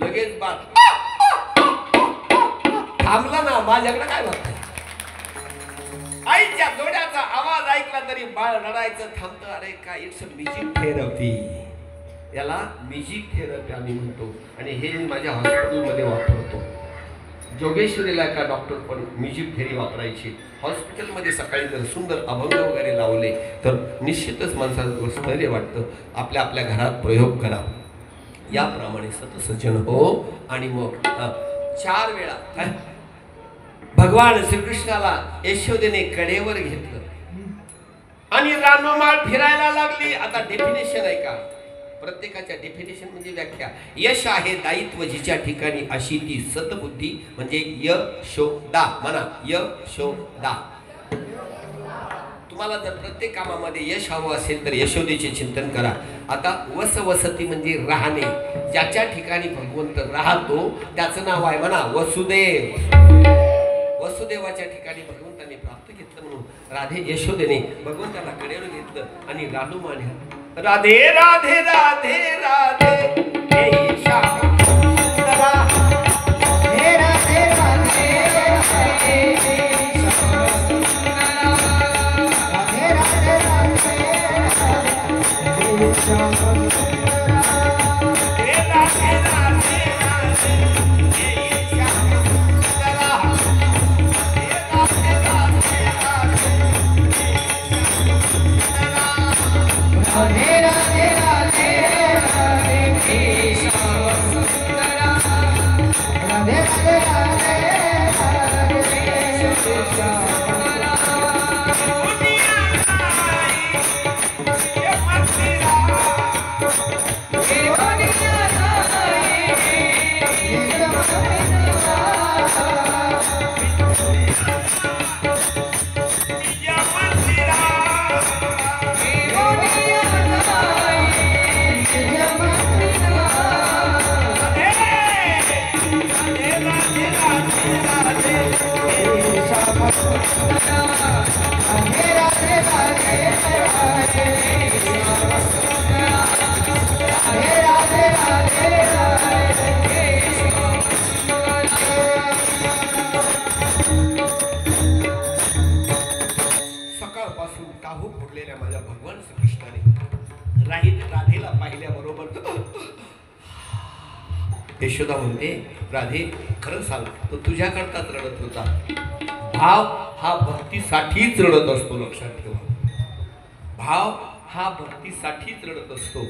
लगेच बाळ थांबला ना. माझ्याकडे काय बघताय? आईच्या जोड्याचा आवाज ऐकला तरी बाळ रडायचं थांबतं. अरे काय, इट्स अ म्युझिक थेरपी. याला म्युझिक थेरपी आम्ही म्हणतो आणि हे मी माझ्या हॉस्पिटलमध्ये वापरतो. जोगेश्वरीला एका डॉक्टर पण म्युझिक थेरी वापरायची. हॉस्पिटलमध्ये सकाळी जर सुंदर अभंग वगैरे लावले तर निश्चितच माणसाला स्थैर्य वाटतं. आपल्या आपल्या घरात प्रयोग करा. याप्रमाणे सतसज्जन हो. आणि मग 4 वेळा काय भगवान श्रीकृष्णाला यशोदेने कडेवर घेतलं आणि रानोमाळ फिरायला लागली. आता डेफिनेशन आहे का, प्रत्येकाच्या डेफिनेशन म्हणजे व्याख्या. यश आहे दायित्व जिच्या ठिकाणी, अशी ती सतबुद्धी म्हणजे यशोदा. म्हणा यशोदा. तुम्हाला जर प्रत्येक कामामध्ये यश हवं असेल तर यशोदेचे चिंतन करा. आता वसवसती म्हणजे राहणे. ज्याच्या ठिकाणी भगवंत राहतो त्याचं नाव आहे म्हणा वसुदेव. वसुदेवाच्या ठिकाणी भगवंताने प्राप्त घेतलं म्हणून राधे यशोदेने भगवंताला कडेवर घेतलं आणि लाडू मांडला. राधे राधे राधे राधे हे श्याम सुंदरा, हे राधे राधे राधे राधे राधे राधे श्याम सुंदरा, हे राधे राधे राधे हे श्याम सुंदरा, हे राधे राधे राधे राधे राधे राधे राधे हे श्याम सुंदरा, राधे राधे राधे राधे हे श्याम सुंदरा. सकाळपासून टाहू फुटलेल्या माझ्या भगवान श्रीकृष्णाने राधेला पाहिल्याबरोबर यशोदा म्हणते, राधे खरं सांग, तो तुझ्याकरताच रडत होता. भाव हा भक्तीसाठीच रडत असतो, लक्षात ठेवा. भाव हा भक्तीसाठीच रडत असतो.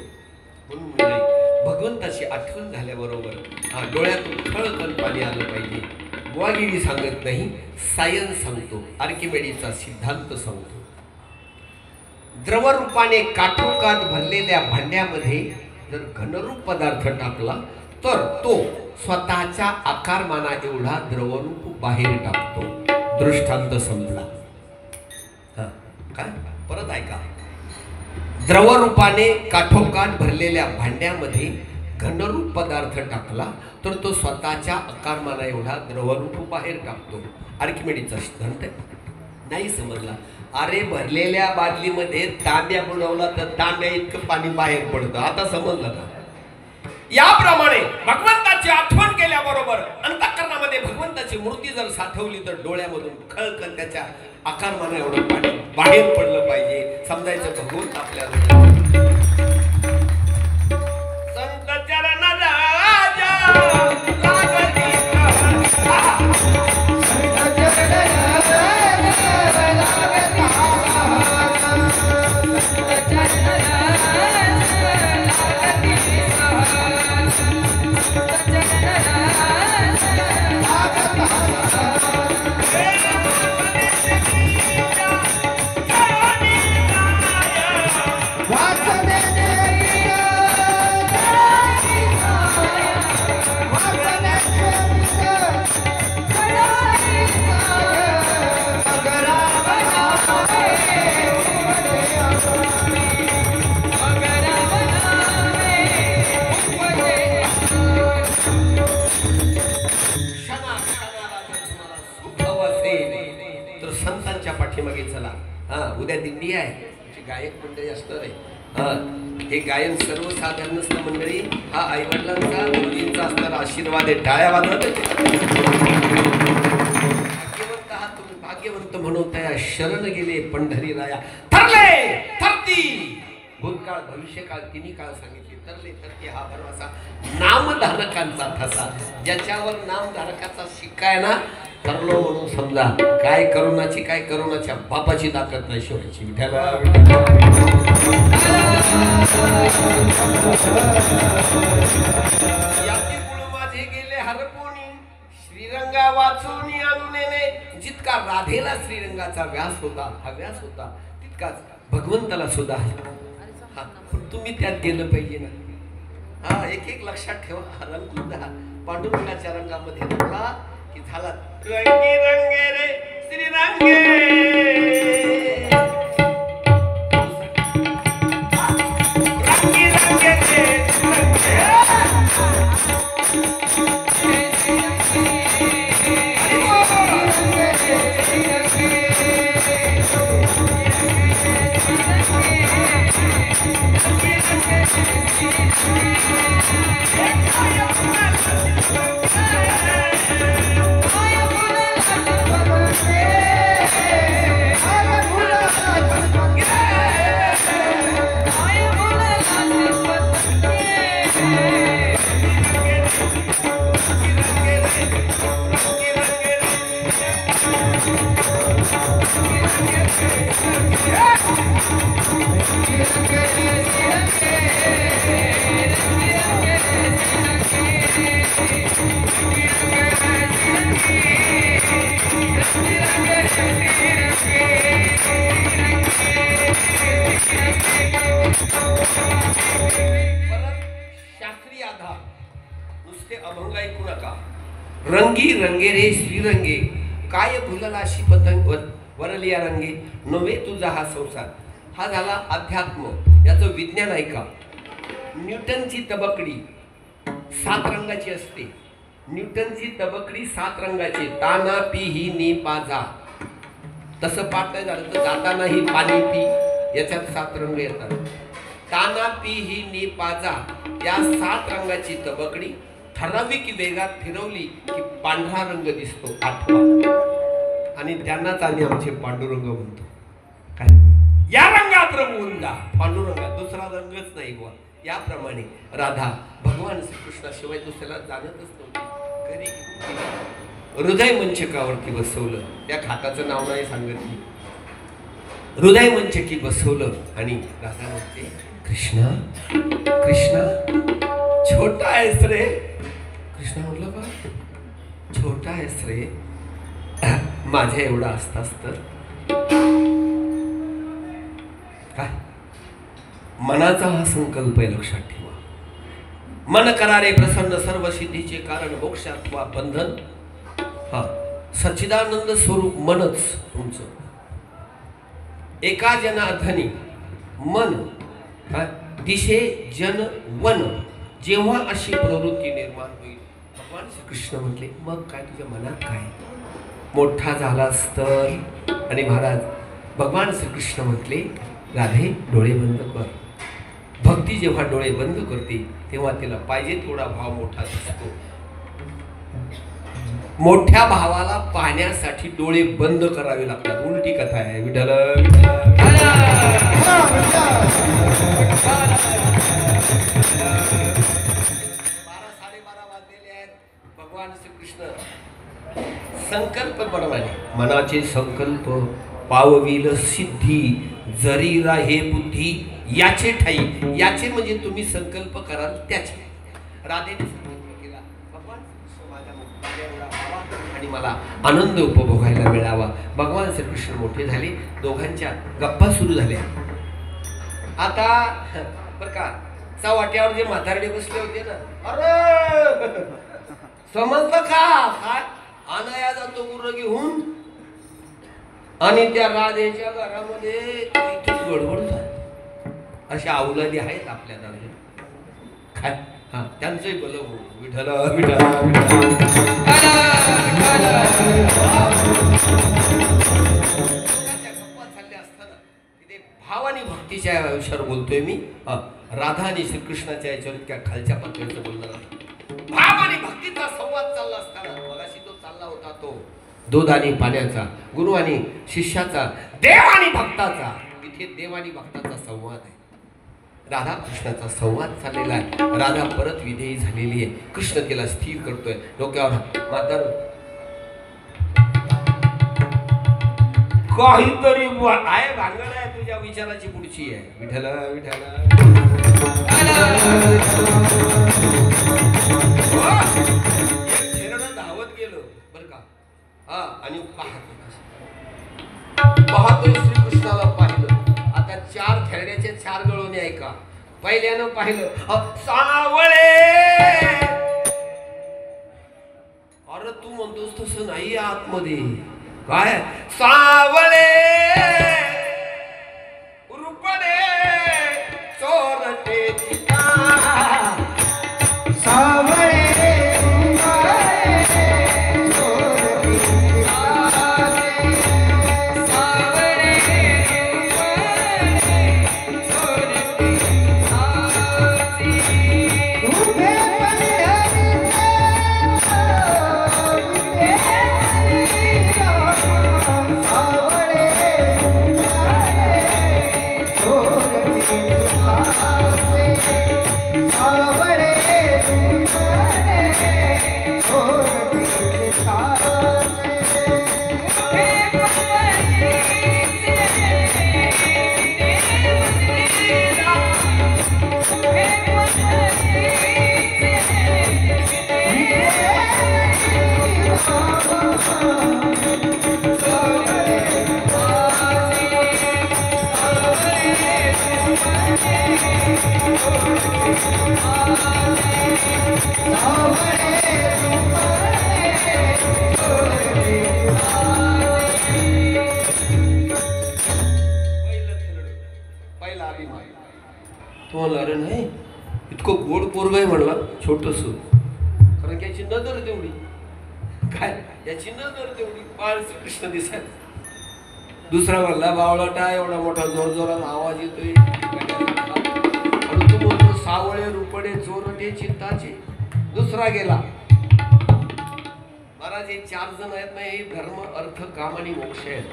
म्हणून भगवंताची आठवण झाल्याबरोबर डोळ्यातून खळखळ पाणी आलं पाहिजे. बुवागिरी सांगत नाही, सायन्स सांगतो, आर्किमेडीचा सिद्धांत सांगतो. द्रवरूपाने काठोकाठ भरलेल्या भांड्यामध्ये जर घनरूप पदार्थ टाकला तर तो स्वतःच्या आकारमाना एवढा द्रवरूप बाहेर टाकतो. दृष्टांत संपला. काय परत ऐका. द्रवरूपाने काठोकाठ भरलेल्या भांड्यामध्ये घनरूप पदार्थ टाकला तर तो स्वतःच्या आकारमाना एवढा द्रवरूप बाहेर टाकतो. आर्किमेडीचा सिद्धांत आहे. नाही समजला? अरे भरलेल्या बादलीमध्ये तांब्या बुडवला तर तांब्या इतकं पाणी बाहेर पडतं. आता समजलं का? याप्रमाणे भगवंताची आठवण केल्याबरोबर अंतःकरणामध्ये भगवंताची मूर्ती जर साठवली तर डोळ्यामधून खळखळ त्याच्या आकारमाना एवढं पाणी बाहेर पडलं पाहिजे. समजायचं भगवंत आपल्याला. संत चरण राजा लागली हा उद्या दिंडी आहे, तुमची गायक मंडळी असणार आहे. हा हे गायन सर्वसाधारण नसतं मंडळी, हा आईवडिलांचा गुरुजींचा असणारा आशीर्वाद आहे. टाळ्या वाजवत भाग्यवंत हा तुम्ही, भाग्यवंत म्हणवताय शरण गेले पंढरी राया. ठरले ठरती भूतकाळ भविष्यकाळ तिन्ही काळ सांगितले. तरले तरते हा भरवसा नामधारकांचा ठसा. ज्याच्यावर नामधारकाचा शिक्का आहे ना, ठरलो म्हणून समजा. काय करोनाची, काय करोनाच्या बापाची ताकद नाही शिवायची. माझे गेले हरपोनी श्रीरंगा वाचून आणून नेणे. जितका राधेला श्रीरंगाचा व्यास होता, हा व्यास होता, तितकाच भगवंताला सुद्धा हा. तुम्ही त्यात गेलं पाहिजे ना. हा एक एक लक्षात ठेवा. रंग पांडुरंगाच्या रंगामध्ये रंगला की झाला रंगी रंगे रे श्रीरंगे. रंगी रंगे रे शास्त्रीय आधार नुसते अभंग ऐकू नका. रंगी रंगे रे श्रीरंगे काय भुललाशी पतंग वरलिया रंगे नव्हे तुझा हा संसार. हा झाला अध्यात्म, याचं विज्ञान ऐका. न्यूटनची तबकडी 7 रंगाची असते. न्यूटनची तबकडी 7 रंगाची. ताना पी ही नी पाजा. तसं पाठ नाही झालं तर जातानाही पाणी पी, याच्यात 7 रंग येतात. ताना पी ही नी पाजा या 7 रंगाची तबकडी ठराविक वेगात फिरवली की पांढरा रंग दिसतो. आठवा. आणि त्यांनाच आम्ही आमचे पांडुरंग म्हणतो. काय या रंगात रंगवून जा. पांडुरंगात दुसरा रंगच नाही बुवा. याप्रमाणे राधा भगवान श्रीकृष्णाशिवाय दुसऱ्याला जाणतच नव्हती. घरी हृदय मंचकावरती बसवलं. त्या खाताचं नाव नाही सांगत मी. हृदय मंचकी बसवलं आणि राधा म्हणते कृष्णा कृष्णा छोटा आहेस रे. कृष्णा म्हटलं बा छोटा आहेस रे, माझ्या एवढा असतास तर. काय मनाचा हा संकल्प आहे, लक्षात ठेवा. मन करारे प्रसन्न सर्व सिद्धीचे कारण मोक्षात्वा बंधन. हा सच्चिदानंद स्वरूप मनच तुमचं. एका जनार्दनी मन दिशे जन वन. जेव्हा अशी प्रवृत्ती निर्माण होईल, भगवान श्रीकृष्ण म्हटले मग काय तुझ्या मनात काय मोठा झालास तर. आणि महाराज भगवान श्रीकृष्ण म्हटले राधे डोळे बंद कर. भक्ती जेव्हा डोळे बंद करते तेव्हा तिला पाहिजे तेवढा भाव मोठा दिसतो. मोठ्या भावाला पाहण्यासाठी डोळे बंद करावे लागतात. उलटी कथा आहे. विठ्ठल 12:30 वाजलेले आहेत. भगवान श्रीकृष्ण संकल्प बनवाले. मनाचे संकल्प पावविल सिद्धी जरी राहे बुद्धी याचे ठाई. याचे म्हणजे तुम्ही संकल्प कराल त्याचे. राधेने संकल्प केला भगवान श्रीकृष्ण माझ्या मुखाला व्हावा आणि मला आनंद उपभोगायला मिळावा. भगवान श्रीकृष्ण मोठे झाले. दोघांच्या गप्पा सुरू झाल्या. आता बरं का चव्हाट्यावर जे म्हातारडे बसले होते ना, अरे समजलं का काय आणाया जातो गुरं घेऊन आणि त्या राधेच्या घरामध्ये इथेच गडबड झाली. अशा अवलादी आहेत आपल्या दारात. काय हा त्यांचंही भलं हो. विठ्ठल विठ्ठल गप्पा चालल्या असताना भक्तीच्या विषयावर बोलतोय मी. राधा आणि श्रीकृष्णाच्या याच्यावर इतक्या खालच्या पातळीचं बोलणार आहे. भाव आणि भक्तीचा संवाद चालला असताना मगाशी जो चालला होता तो दूध आणि पाण्याचा, गुरु आणि शिष्याचा, देव आणि भक्ताचा. इथे देव आणि भक्ताचा संवाद आहे. राधा कृष्णाचा संवाद चाललेला आहे. राधा परत विधेयी झालेली आहे. कृष्ण तिला स्थिर करतोय. डोक्यावर मातर काहीतरी आहे, भांगड आहे तुझ्या विचाराची पुढची आहे. विठ्ठला विठ्ठला धावत गेलो बर का. हा आणि पाहतोय श्रीकृष्णाला पाहिलं. आता 4 खेळण्याचे 4 गळोने ऐका. पहिल्यानं पाहिलं सावळे. अरे तू म्हणतोस तसं नाही आतमध्ये. काय सावळे रूपडे चोरटे सावळे अरे नाही इतकं गोड पोरग आहे म्हणला छोटस. कारण याची नजर तेवढी. काय याची नजर तेवढी. बाळ श्रीकृष्ण दिसाय. दुसरा म्हणला बावळटा एवढा मोठा जोर जोरात आवाज येतोय. तू बोलतो सावळे रूपडे चोरटे चित्ताचे. दुसरा गेला. महाराज हे 4 जण आहेत ना, हे धर्म अर्थ काम आणि मोक्ष आहेत.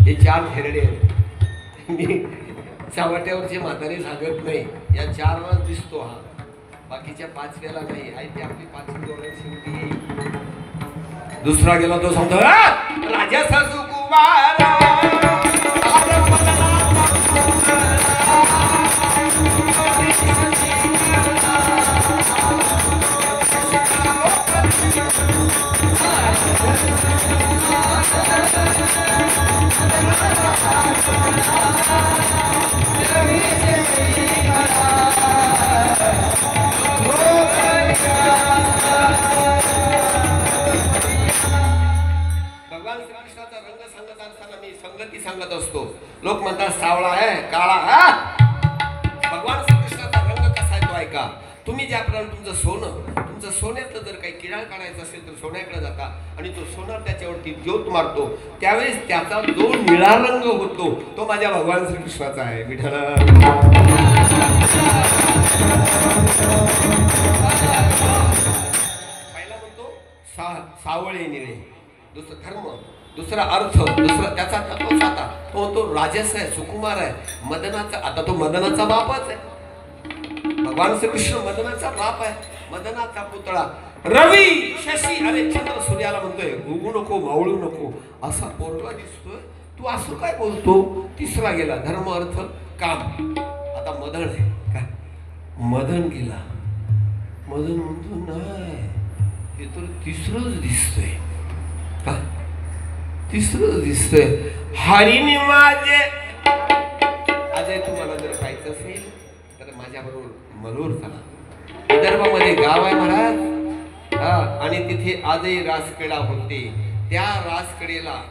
हे 4 खेरडे आहेत. मी चावट्यावरचे म्हातारे सांगत नाही. या 4लाच दिसतो हा. बाकीच्या 5व्याला नाही. आहे ती आपली 5वी डोळ्यात. दुसरा गेला तो सांगतो राजा सासू कुमार. सांगत असतो. लोक म्हणतात सावळा आहे, काळा आहे. भगवान श्रीकृष्णाचा रंग कसा आहे तो ऐका. तुम्ही ज्याप्रमाणे तुमचं सोन्यातलं जर काही किडाळ काढायचं असेल तर सोन्याकडे जाता आणि तो सोना त्याच्यावरती ज्योत मारतो. त्यावेळेस त्याचा जो निळा रंग होतो तो माझ्या भगवान श्रीकृष्णाचा आहे. विठ्ठला पहिला म्हणतो सावळे निळे. दुसरं धर्म, दुसरा अर्थ, दुसरा त्याचा तत्वच आता तो तो राजस आहे, सुकुमार आहे, मदनाचा. आता तो मदनाचा बापच आहे. भगवान श्रीकृष्ण मदनाचा बाप आहे. मदनाचा पुतळा रवी शशी. अरे चंद्र सूर्याला म्हणतोय उगू नको मावळू नको असा पोरगा दिसतोय. तू असं काय बोलतो. तिसरा गेला धर्म अर्थ काम. आता मदन आहे काय. मदन गेला. मदन म्हणतो नाही हे तर तिसरंच दिसतोय. का तिसरं दिसतोय. हरिणी माझे. अजय तुम्हाला जर खायचं असेल तर माझ्याबरोबर मलूर चला. विदर्भामध्ये गाव आहे महाराज. आणि तिथे आजही रासक्रीडा होते. त्या रासक्रीडेला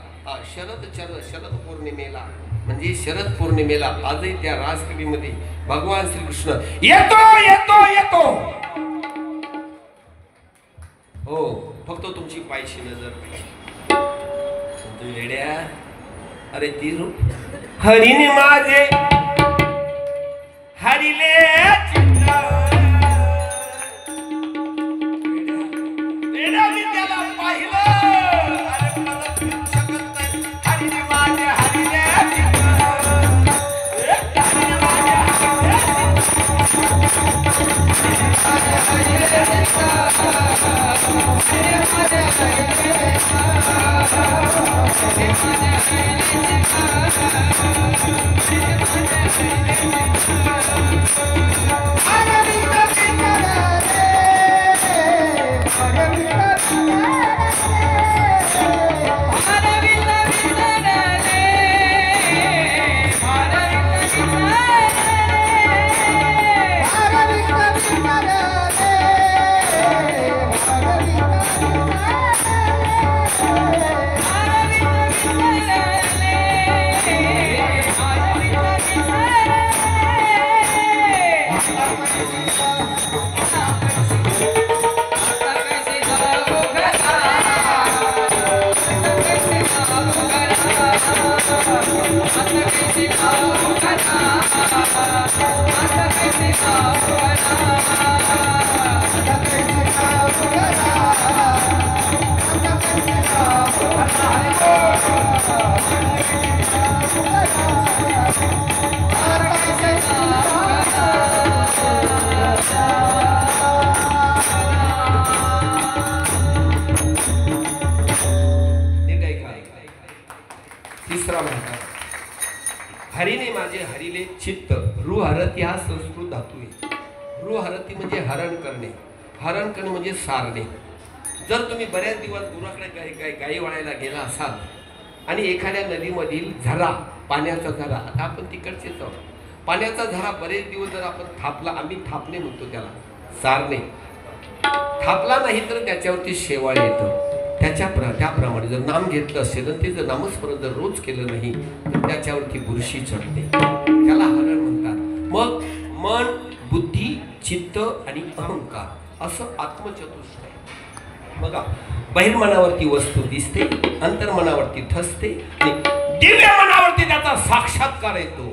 शरद पौर्णिमेला म्हणजे शरद पौर्णिमेला आजही त्या रासक्रीडेमध्ये भगवान श्रीकृष्ण येतो येतो येतो. हो फक्त तुमची पायची नजर. वेड्या अरे ती रूप हरिणी माझे हरती हा संस्कृत धातू आहे. हरती म्हणजे हरण करणे, हरण करणे म्हणजे सारणे. जर तुम्ही बऱ्याच दिवस गुराकडे गाई वळायला गेला असाल आणि एखाद्या नदीमधील झरा, पाण्याचा झरा, आता आपण तिकडचेच आहोत, पाण्याचा झरा बरेच दिवस जर आपण थापला, आम्ही थापणे म्हणतो त्याला, सारणे, थापला नाही तर त्याच्यावरती शेवाळ येतं. त्याप्रमाणे जर नाम घेतलं असेल आणि ते जर नामस्मरण जर रोज केलं नाही तर त्याच्यावरती बुरशी चढते, त्याला हरण म्हणतात. मग मन, बुद्धी, चित्त आणि अहंकार असं आत्मचतुष्ट आहे. बघा, बहिर्मनावरती वस्तू दिसते, अंतर्मनावरती ठसते आणि दिव्य मनावरती त्याचा साक्षात्कार येतो.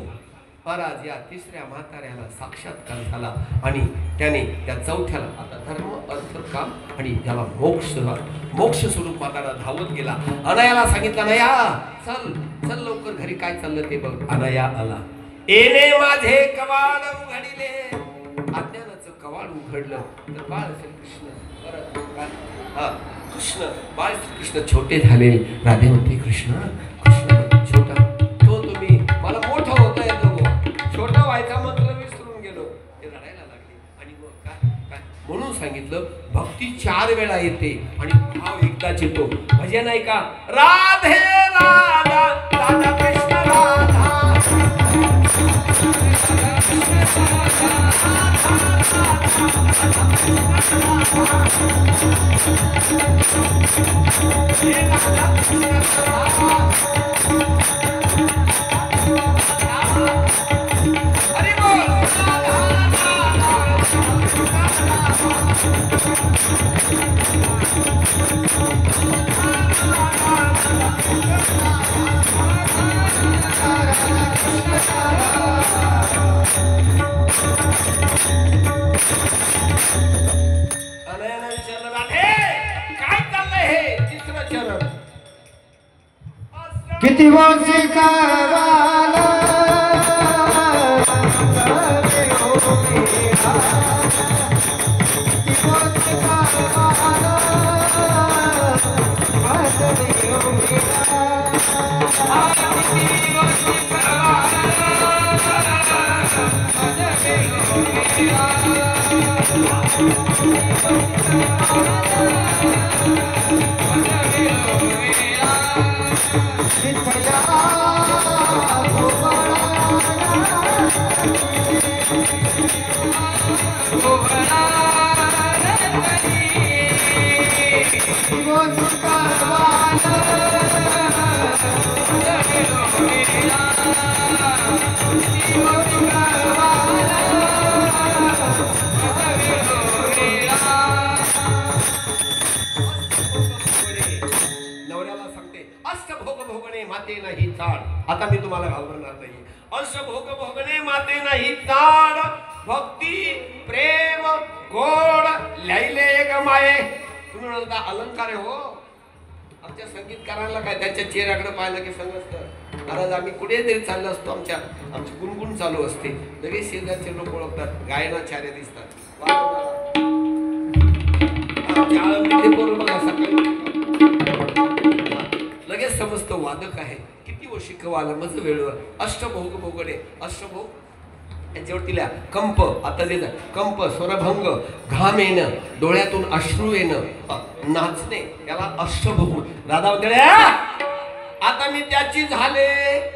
महाराज या तिसऱ्या म्हाताऱ्याला साक्षात्कार झाला आणि त्याने त्या चौथ्याला आता धर्म, अर्थ, काम आणि त्याला मोक्ष स्वरूप म्हातारा धावत गेला. अनयाला सांगितलं, अनया चल चल लवकर घरी, काय चाललं ते बघ. अनया आला, येणे माझे कवाड उघडिले. अज्ञानाचं कवाड उघडलं तर बाळ श्रीकृष्ण, कृष्ण बाळ श्रीकृष्ण छोटे झाले. राधे म्हणते, कृष्ण कृष्ण छोटा तो, तुम्ही मला मोठं होता येतो, छोटा व्हायचा मंत्र विसरून गेलो. ते रडायला लागले आणि मग काय म्हणून सांगितलं, भक्ती 4 वेळा येते आणि भाव एकदाच येतो. भजन आहे का, राधे राधा राधा कृष्ण राधा किती वर्षी करवाला आता मी तुम्हाला घाबरणार नाही. अष्टभोग भोगणे माते नाही ताड, भक्ती प्रेम गोड लैले गमाये. तुम्ही म्हणता अलंकार आहे हो. आमच्या संगीतकारांना काय त्याच्या चेहऱ्याकडे पाहिलं की समजतं. महाराज आम्ही कुठेतरी चाललो असतो, आमची गुणगुण चालू असते, लगेच शेजारचे लोक ओळखतात, गायनाचार्य दिसतात. बघा सकाळी लगेच समजतं वादक आहे. शिकवाला मज वेळवर अष्टभोग भोगणे. अष्टभोग याच्यावरती लिहा, कंप, आता जे कंप, स्वरभंग, घाम येणं, डोळ्यातून अश्रू येणं, नाचणे, याला अष्टभोग. राधा वगैरे आता मी त्याची झाले.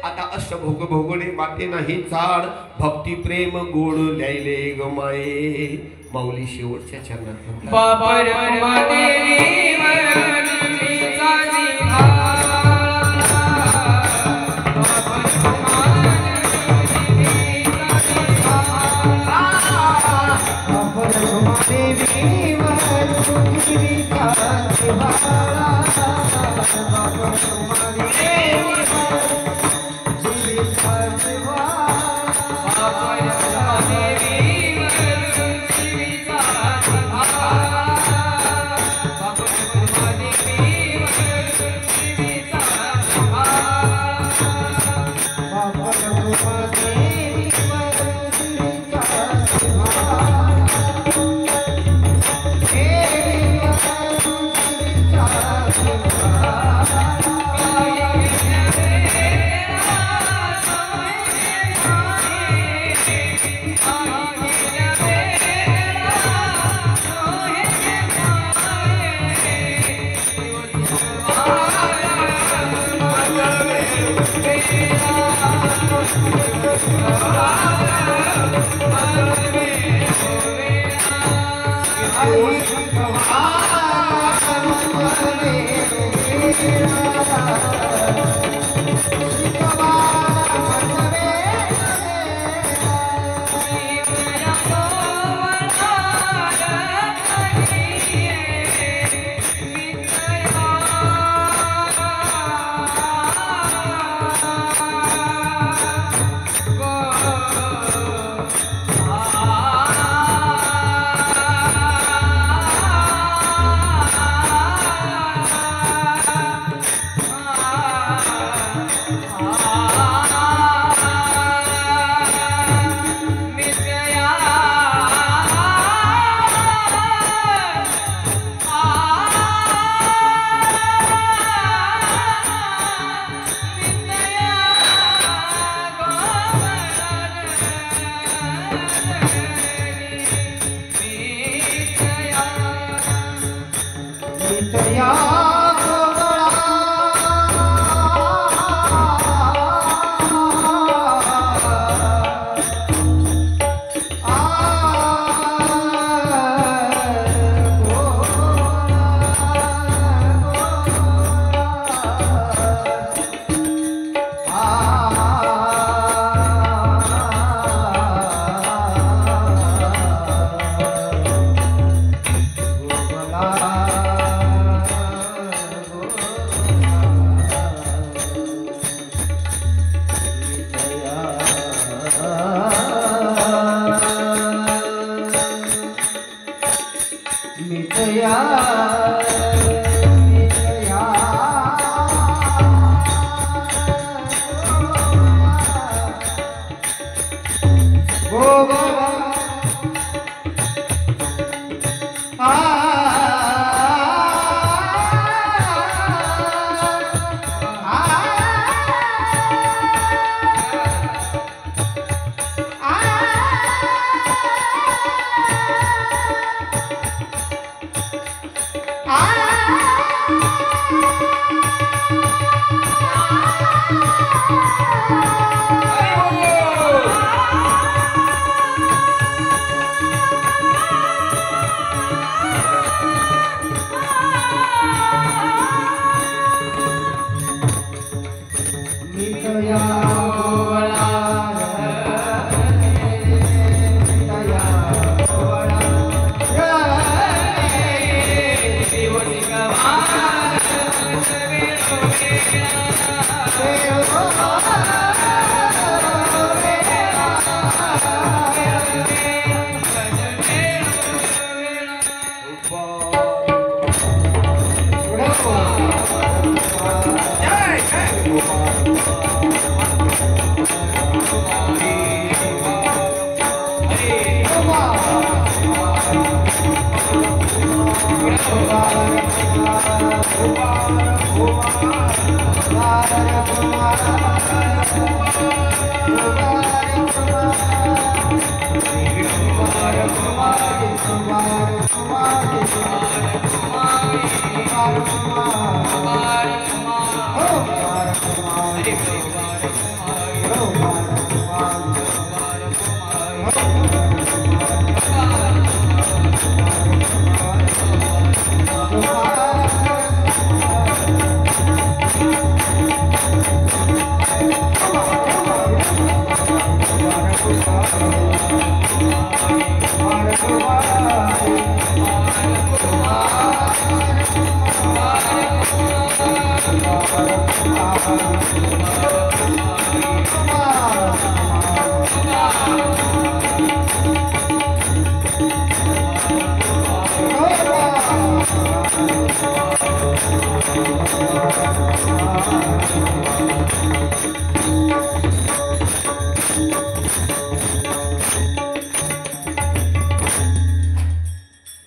आता अष्टभोग भोगणे माते नाही चाड, भक्ती प्रेम गोड ल्यायले गमाये. माऊली शेवटच्या चरणात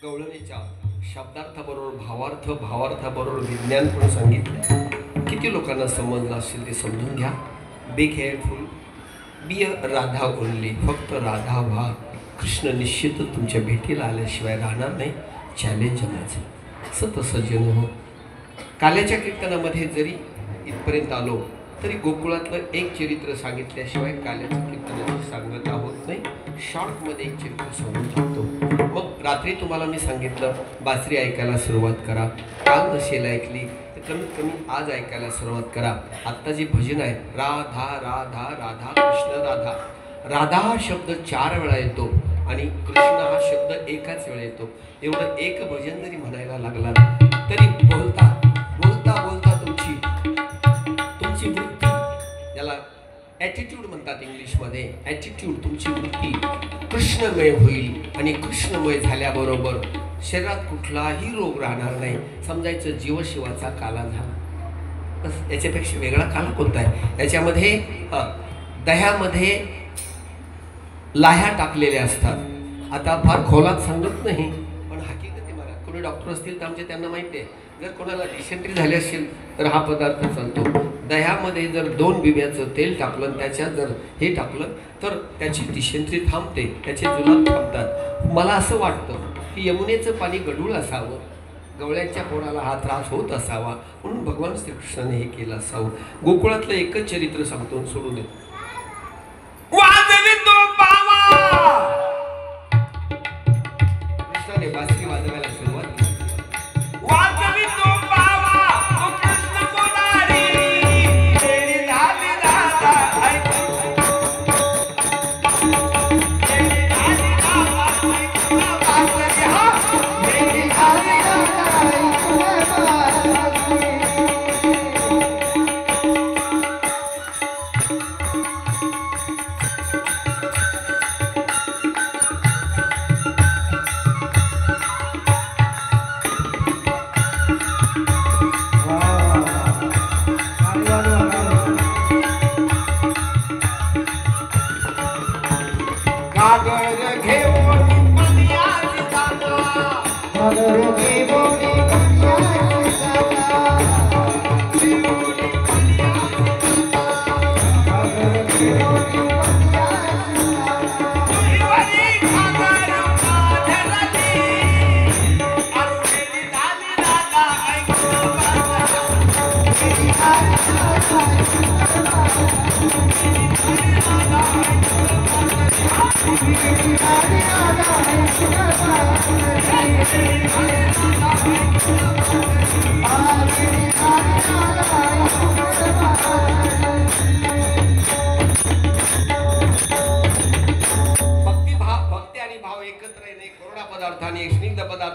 गवळणीच्या शब्दार्थाबरोबर भावार्थ, भावार्थाबरोबर विज्ञान पण सांगितलं. किती लोकांना समजलं असेल ते समजून घ्या. Be careful, be Radha only. फक्त राधा व्हा. कृष्ण निश्चितच तुमच्या भेटीला आल्याशिवाय राहणार नाही. चॅलेंज माझं असं तसं जन हो. काल्याच्या कीर्तनामध्ये जरी इथपर्यंत आलो तरी गोकुळातलं एक चरित्र सांगितल्याशिवाय काल्याचं कीर्तनाची सांगता होत नाही. शॉर्टमध्ये एक चरित्र सांगून टाकतो. मग रात्री तुम्हाला मी सांगितलं बासरी ऐकायला सुरुवात करा. काल नसेल ऐकली तर कमीत कमी आज ऐकायला सुरुवात करा. आत्ता जे भजन आहे राधा राधा राधा कृष्ण राधा. राधा हा शब्द 4 वेळा येतो आणि कृष्ण हा शब्द एकाच वेळा येतो. एवढं एक भजन जरी म्हणायला लागला तरी बोलता बोलता बोलता तुमची वृत्ती, याला ॲटिट्यूड म्हणतात इंग्लिशमध्ये, ॲटिट्यूड, तुमची वृत्ती कृष्णमय होईल. आणि कृष्णमय झाल्याबरोबर शरीरात कुठलाही रोग राहणार नाही. समजायचं जीवशिवाचा काला झाला. बस, याच्यापेक्षा वेगळा काला कोणता आहे? याच्यामध्ये दह्यामध्ये लाह्या टाकलेल्या असतात. आता फार खोलात सांगत नाही, पण हकीकत आहे. मला कोणी डॉक्टर असतील तर आमचे त्यांना माहिती आहे. जर कोणाला डिसेंट्री झाली असेल तर हा पदार्थ चालतो. दह्यामध्ये जर 2 बिब्याचं तेल टाकलं, त्याच्यात जर हे टाकलं तर त्याची डिसेंट्री थांबते, त्याचे जुलाब थांबतात. मला असं वाटतं की यमुनेचं पाणी गढूळ असावं, गवळ्यांच्या पोराला हा त्रास होत असावा, म्हणून भगवान श्रीकृष्णाने हे केलं असावं. गोकुळातलं एकच चरित्र सांगतो, सोडून दे. कृष्णाने बासरी वाजवायला सुरुवात केली.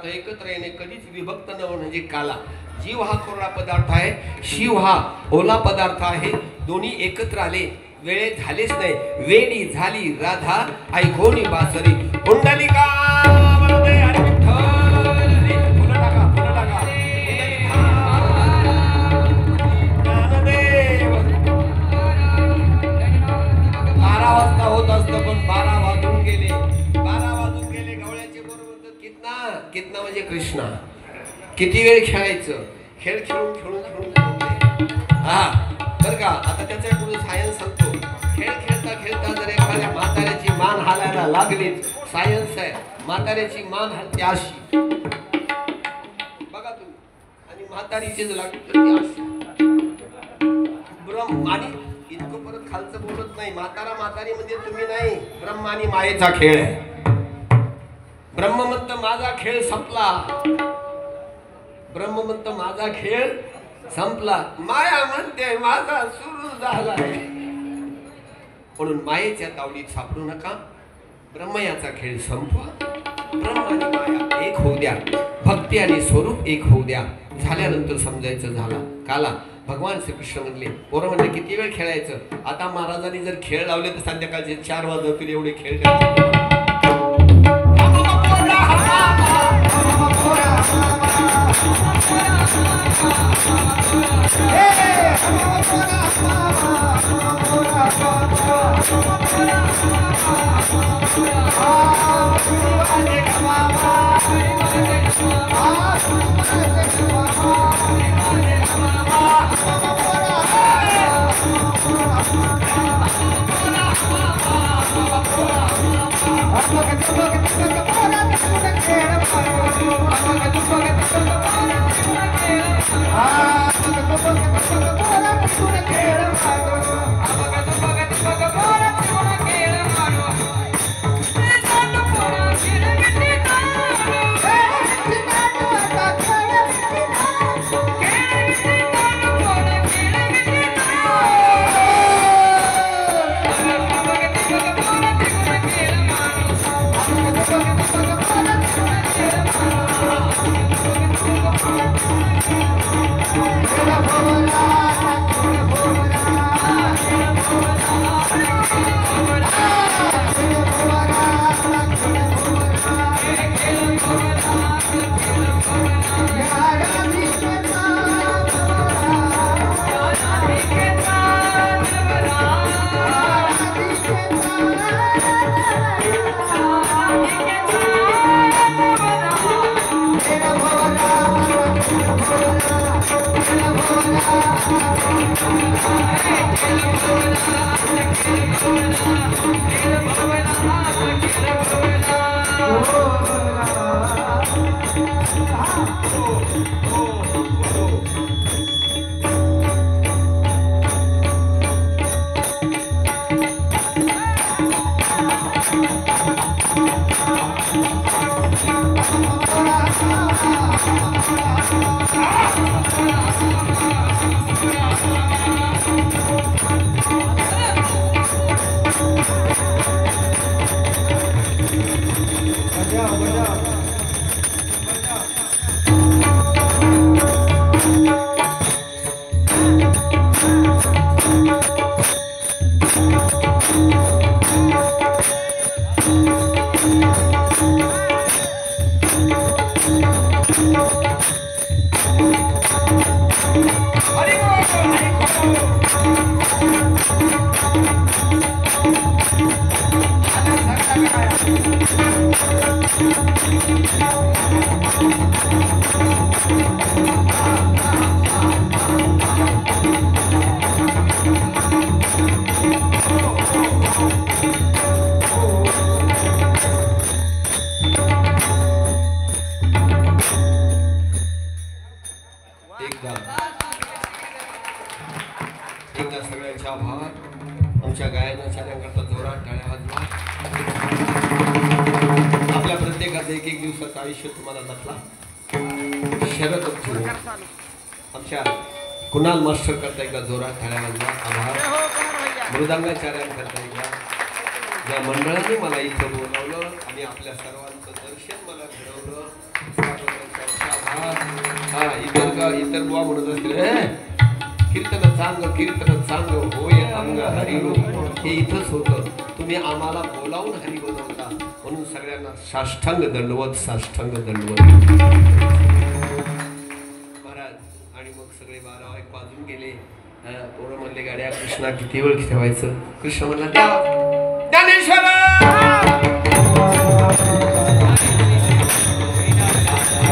एकत्र येणे कधीच विभक्त न होणे म्हणजे काला. जीव हा कोरडा पदार्थ आहे, शिव हा ओला पदार्थ आहे. दोन्ही एकत्र आले, वेळे झालेच नाही. वेडी झाली राधा ऐकोनी बासरी. कुंडलिका वरदे हरी विठ्ठल. पुन्हा टाका, पुन्हा टाका. ज्ञानदेव. 12 वाजता होत असतं, पण 12 वाजून गेले. 12 वाजून गेले. गवळ्याचे बरोबर कितना म्हणजे कृष्णा. किती वेळ खेळायचं? खेळ खेळून खेळून खेळून हा बरं का. आता त्याच्या पुढे सायन्स सांगतो. खेळ खेळता खेळता जर एखाद्या म्हाताऱ्याची मान हालायला लागली, सायन्स आहे, म्हाताऱ्याची मान हलते अशी, बघा तुम्ही, आणि म्हातारीचीच लागते अशी. ब्रह्म आणि इतकं परत खालचं बोलत नाही. म्हातारी म्हणजे तुम्ही नाही, ब्रह्म आणि मायेचा खेळ आहे. ब्रह्म म्हणतं माझा खेळ संपला, ब्रह्म म्हणतं माझा खेळ संपला, माया म्हणते माझा सुरू झालाय. म्हणून मायेच्या तावडीत सापडू नका. ब्रह्म याचा खेळ संपवा. ब्रह्म आणि माया एक होऊ द्या, भक्ती आणि स्वरूप एक होऊ द्या. झाल्यानंतर समजायचं झाला काला. भगवान श्रीकृष्ण म्हणले, पोरं म्हणले किती वेळ खेळायचं? आता महाराजांनी जर खेळ लावले तर संध्याकाळचे 4 वाजतील एवढे खेळ खेळायचे. Ah, एकदा सगळ्यांच्या आभार. आमच्या गायनाचार्यांकरता जोरात टाळ्या वाजवा. आपल्या प्रत्येकाचं एक एक दिवसाचं आयुष्य तुम्हाला दाखला. शरद आमच्या कुणाल मास्टर करता एकदा जोरात टाळ्या वाजवा. आभार. मृदांगाचार्यांकरता एकदा, ज्या मंडळाने मला इथं बोलावलं आणि आपल्या सर्वांचं दर्शन मला घडवलं, इतर बुवा म्हणत असतील कीर्तन चांग होय अंग हरिरूप. हे इथंच होतं. तुम्ही आम्हाला बोलावून हरी बनवता म्हणून सगळ्यांना साष्टांग दंडवत, साष्टांग दंडवत महाराज. आणि मग सगळे 12 वाजून गेले. पोरं म्हणले गाड्या कृष्णा किती वेळ ठेवायचं. कृष्ण म्हणला ज्ञानेश्वर